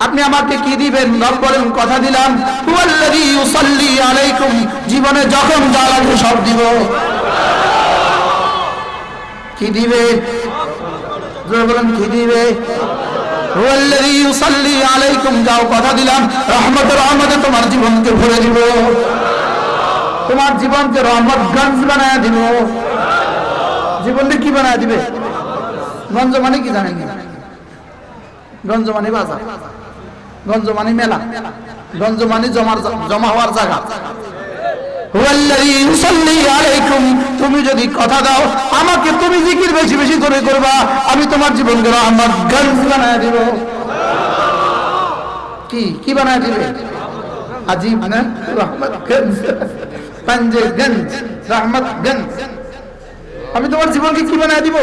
আপনি আমাকে কি দিবেন? রব বলেন, কথা দিলাম, হুয়াল্লাযী ইউসাল্লি আলাইকুম, জীবনে যখন যা লাগবে সব দিব। কি দিবে? জোরে বলেন, কি দিবে? হুয়াল্লাযী ইউসাল্লি আলাইকুম, যাও কথা দিলাম, রহমতে তোমার জীবনকে ভরে দিব, তোমার জীবনকে রহমতগঞ্জ বানায় দিব। জীবনকে কি বানায় দিবে? গঞ্জ মানে কি জানেন? গঞ্জ মানে বাজার, গঞ্জ মানে মেলা, গঞ্জ মানে জমা হওয়ার জায়গা। হুয়াল্লাযী ইউসাল্লি আলাইকুম, তুমি যদি কথা দাও আমাকে, তুমি জিকির বেশি বেশি করে করবা, আমি তোমার জীবনকে রহমতগঞ্জ বানায় দিব। কি বানায় দিবে? আজীব না? রহমতগঞ্জ, পঞ্জগঞ্জ, রহমতগঞ্জ। আমি তোমার জীবনকে কি বানায় দিব?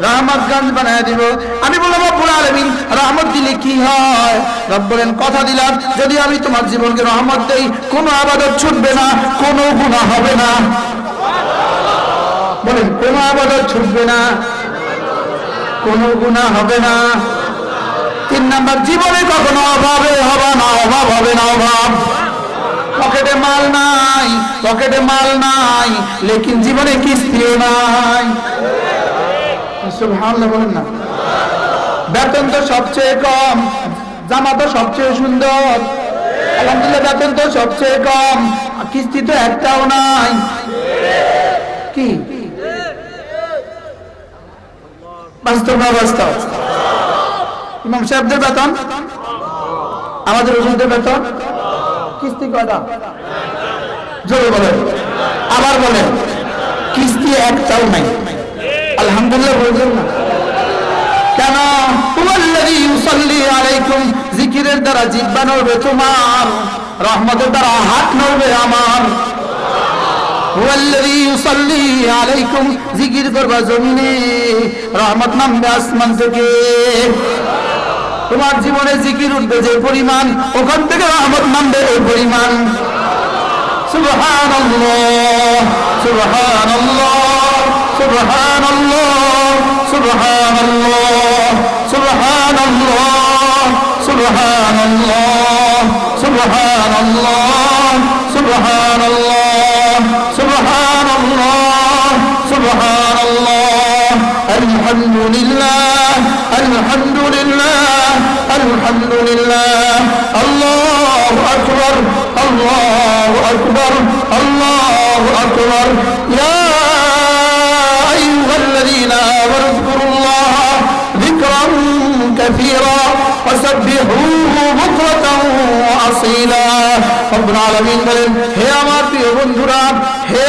রহমতগঞ্জ বানায় দিব। আমি বললাম রব্বুল আলামিন, রহমত দিলে কি হয়? রব বলেন, কথা দিলাম, যদি আমি তোমার জীবনকে রহমত দেই, কোনো ইবাদত ছুটবে না, কোনো গুনাহ হবে না। বলেন, কোনো ইবাদত ছুটবে না, কোনো গুনাহ হবে না। 3 নাম্বার, জীবনে কখনো অভাবে হবে না, অভাব হবে না, অভাব। পকেটে মাল নাই, পকেটে মাল নাই, লেকিন জীবনে কিস্তিও নাই। সুবহানাল্লাহ বলেন না। বেতন তো সবচেয়ে কম, জামা তো সবচেয়ে সুন্দর, আলহামদুলিল্লাহ, বেতন তো সবচেয়ে কম, কিস্তি তো একটাও নাই। কি বাস্তব না বাস্তব? ইমাম সাহেবদের বেতন, আমাদের হুজুরদের বেতন, কিস্তি কয়টা? জোরে বলেন, আবার বলেন, কিস্তি একটাও নাই। আলহামদুলিল্লাহ বলবেন না কেন? হুয়াল্লাযী ইউসাল্লি আলাইকুম, জিকিরের দ্বারা জিহ্বা নড়বে তোমার, রহমতের দ্বারা হাত নড়বে আমার। হুয়াল্লাযী ইউসাল্লি আলাইকুম, জিকির করবা জমিনে, রহমত নামবে আসমান থেকে। তোমার জীবনে জিকির উঠবে যে পরিমাণ, ওখান থেকে রহমত নামবে ওই পরিমাণ। সুবহানাল্লাহ, সুবহানাল্লাহ, সুবহানাল্লাহ, সুবহানাল্লাহ, সুবহানাল্লাহ, সুবহানাল্লাহ, সুবহানাল্লাহ, সুবহানাল্লাহ, সুবহানাল্লাহ, সুবহানাল্লাহ। আলহামদুলিল্লাহ, আলহামদুলিল্লাহ, আলহামদুলিল্লাহ। আল্লাহু আকবার, আল্লাহু আকবার, আল্লাহু আকবার। ইয়া আইয়ুহাল্লাযীনা আমানু যকুরুল্লাহ যিকরান কাসীরা ওয়াসাব্বিহুহু বুকরাতান ওয়া আসীলা। রব্বুল আলামিন বলেন, হে আমার প্রিয় বন্ধুরা, হে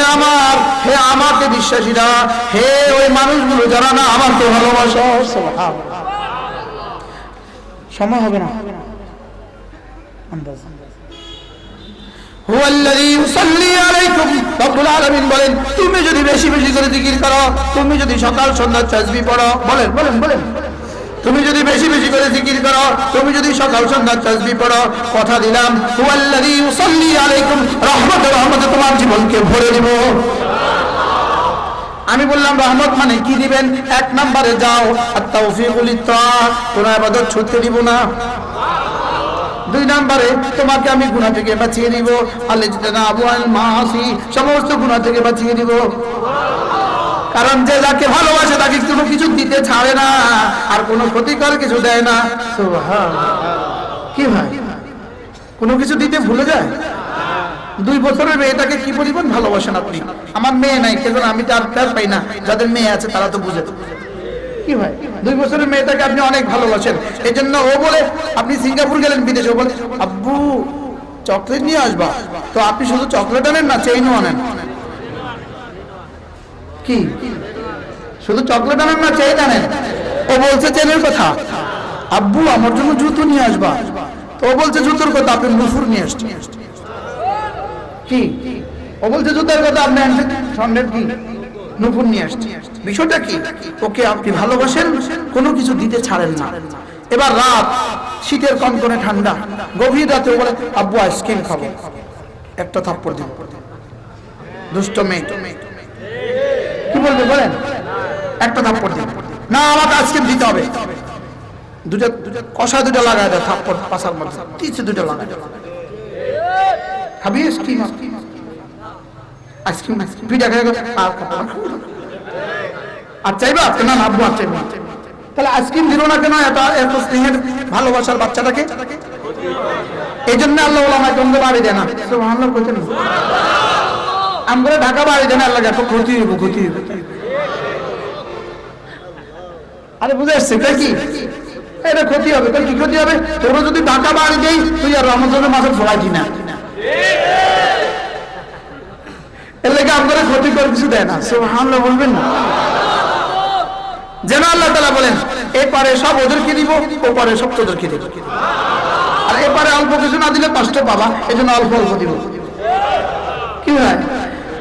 আমাকে বিশ্বাসীরা, হে ওই মানুষগুলো যারা না আমাকে ভালোবাসো। সুবহানাল্লাহ। সময় হবে না, হুয়াল্লাযী ইউসাল্লি আলাইকুম, রব্বুল আলামিন বলেন, তুমি যদি বেশি বেশি করে জিকির করো, তুমি যদি সকাল সন্ধ্যা তাসবিহ পড়ো, বলেন বলেন বলেন, তুমি যদি বেশি বেশি করে জিকির করো, তুমি যদি সকাল সন্ধ্যা তাসবিহ পড়ো, কথা দিলাম, হুয়াল্লাযী ইউসাল্লি আলাইকুম, রহমতে তোমার জীবনকে ভরে দিব। আমি বললাম রহমত মানে কি দিবেন? 1 নম্বরে যাও, আত-তাওফীকুল লিত-তাআত, কোন ইবাদত ছুটতে দিব না। 2 নম্বরে তোমাকে আমি গুনাহ থেকে বাঁচিয়ে দিব, আল-ইজতিনাবু আল-মাআসি, সমস্ত গুনাহ থেকে বাঁচিয়ে দিব। কারণ যে যাকে ভালোবাসে তাকে কোনো কিছু দিতে ছাড়ে না, আর কোনো ক্ষতিকর কিছু দেয় না। কি ভাই, কোনো কিছু দিতে ভুলে যায়? 2 বছরের মেয়েটাকে কি পরিমাণ ভালোবাসেন আপনি? আমার মেয়ে নাই, কেন আমি তার প্যার পাই না, যাদের মেয়ে আছে তারা তো বুঝে। কি ভাই, 2 বছরের মেয়েটাকে আপনি অনেক ভালোবাসেন, এই জন্য ও বলে আপনি সিঙ্গাপুর গেলেন বিদেশে, ও বলে আব্বু চকলেট নিয়ে আসবা, তো আপনি শুধু চকলেট আনেন না, চেইনও আনেন। কি শুধু চকলেট আনেন না, চেইন আনেন? ও বলছে চেনের কথা। আব্বু আমার জন্য জুতো নিয়ে আসবা, তো ও বলছে জুতোর কথা, আপনি নুপুর নিয়ে আসছেন। কি ও বলছে জুতোর কথা, আপনি আনছেন সন্ধ্যের কি নুপুর নিয়ে আসছেন। বিষয়টা কি? ওকে আপনি ভালোবাসেন, কোনো কিছু দিতে ছাড়েন না। এবার রাত, শীতের কনকনে ঠান্ডা, গভীর রাতে বলে আব্বু আইসক্রিম খাবো, একটা থাপ্পড় দিব। দুষ্ট মেয়ে, কি বলবে বলেন? একটা থাপ্পড় দিব না, আমাকে আইসক্রিম দিতে হবে। দুটা কষা দুটা লাগায় দেয় থাপ্পড় পাশার মধ্যে, তিনটে দুটা লাগায় দেয়। খাবি আইসক্রিম? আইসক্রিম পিঠা খেয়ে আর খাবো না। আর চাইবা না? আব্বু আর চাইবা। তাহলে আইসক্রিম দিল না কেন এত স্নেহের ভালোবাসার বাচ্চাটাকে? এই জন্য আল্লাহ আমাকে অন্য বাড়ি দেয় না। সুবহানাল্লাহ কইতেন, আমরা ঢাকা বাড়ি দেয় না, আল্লাহ এত ক্ষতি হইব, ক্ষতি হইব। আরে বুঝে আসছে তাই কি? এটা ক্ষতি হবে। তাই কি ক্ষতি হবে? তোরা যদি ঢাকা বাড়ি দেই, তুই আর রমজানের মাসে ফোড়াইছি না, এর লেগে আপনারা ক্ষতি করে কিছু দেয় না। সুবহানাল্লাহ বলবেন না? যেন আল্লাহ তাআলা বলেন এপারে সব ওদেরকে দিব, ওপারে সব তোদেরকে দিব। আর এপারে অল্প কিছু না দিলে কষ্ট পাবা, এই জন্য অল্প অল্প দিব। কি হয়?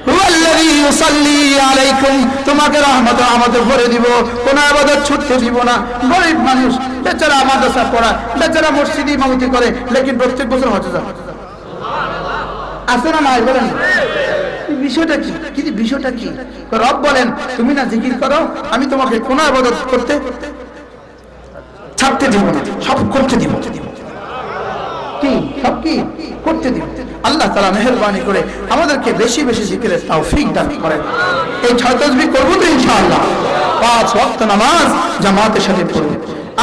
হুয়াল্লাযী ইউসাল্লি আলাইকুম, তোমাকে রহমত আমাদের ভরে দিব, কোন ইবাদত ছুটতে দিব না। গরীব মানুষ বেচারা মাদ্রাসা পড়া, বেচারা মসজিদে ইমামতি করে, লেকিন প্রত্যেক বছর হজে যায়। আছে না নাই বলেন? বিষয়টা কি? কিন্তু বিষয়টা কি? রব বলেন তুমি না জিকির করো, আমি তোমাকে কোন ইবাদত করতে ছাড়তে দিব না, সব করতে দিব। কি সব কি করতে দিব? আল্লাহ তাআলা মেহেরবানি করে আমাদেরকে বেশি বেশি জিকিরের তৌফিক দান করেন। এই 6 তাসবিহ করব তো ইনশাআল্লাহ। 5 ওয়াক্ত নামাজ জামাতের সাথে পড়ব।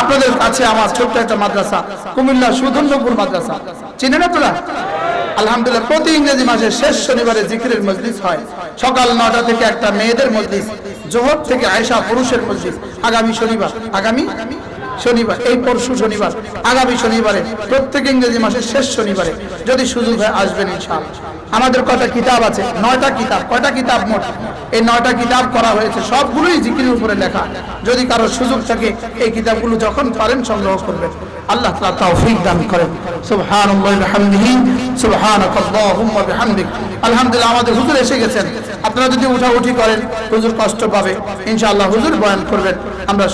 আপনাদের কাছে আমার ছোট্ট একটা মাদ্রাসা, কুমিল্লা সুধন্যপুর মাদ্রাসা, চিনেন আপনারা? আলহামদুলিল্লাহ, প্রতি ইংরেজি মাসের শেষ শনিবারে জিকিরের মজলিস হয়। সকাল 9টা থেকে একটা মেয়েদের মজলিস, জোহর থেকে আয়েশা পুরুষের মজলিস। আগামী শনিবার, এই পরশু শনিবার, আগামী শনিবারে, প্রত্যেক ইংরেজি মাসের শেষ শনিবারে যদি সুযোগ হয় আসবেন ইনশাআল্লাহ। আমাদের কয়টা কিতাব আছে? 9টা কিতাব। কয়টা কিতাব মোট? এই 9টা কিতাব করা হয়েছে, সবগুলোই জিকিরের উপরে লেখা। যদি কারো সুযোগ থাকে এই কিতাবগুলো যখন পারেন সংগ্রহ করবেন। আল্লাহ তাআলা তৌফিক দান করেন। সুবহানাল্লাহি ওয়া বিহামদিহি, সুবহানাকাল্লাহুম্মা বিহামদিক। আলহামদুলিল্লাহ, আমাদের হুজুর এসে গেছেন। আপনারা যদি উঠাউঠি করেন হুজুর কষ্ট পাবে। ইনশাআল্লাহ হুজুর বয়ান করবেন। আমরা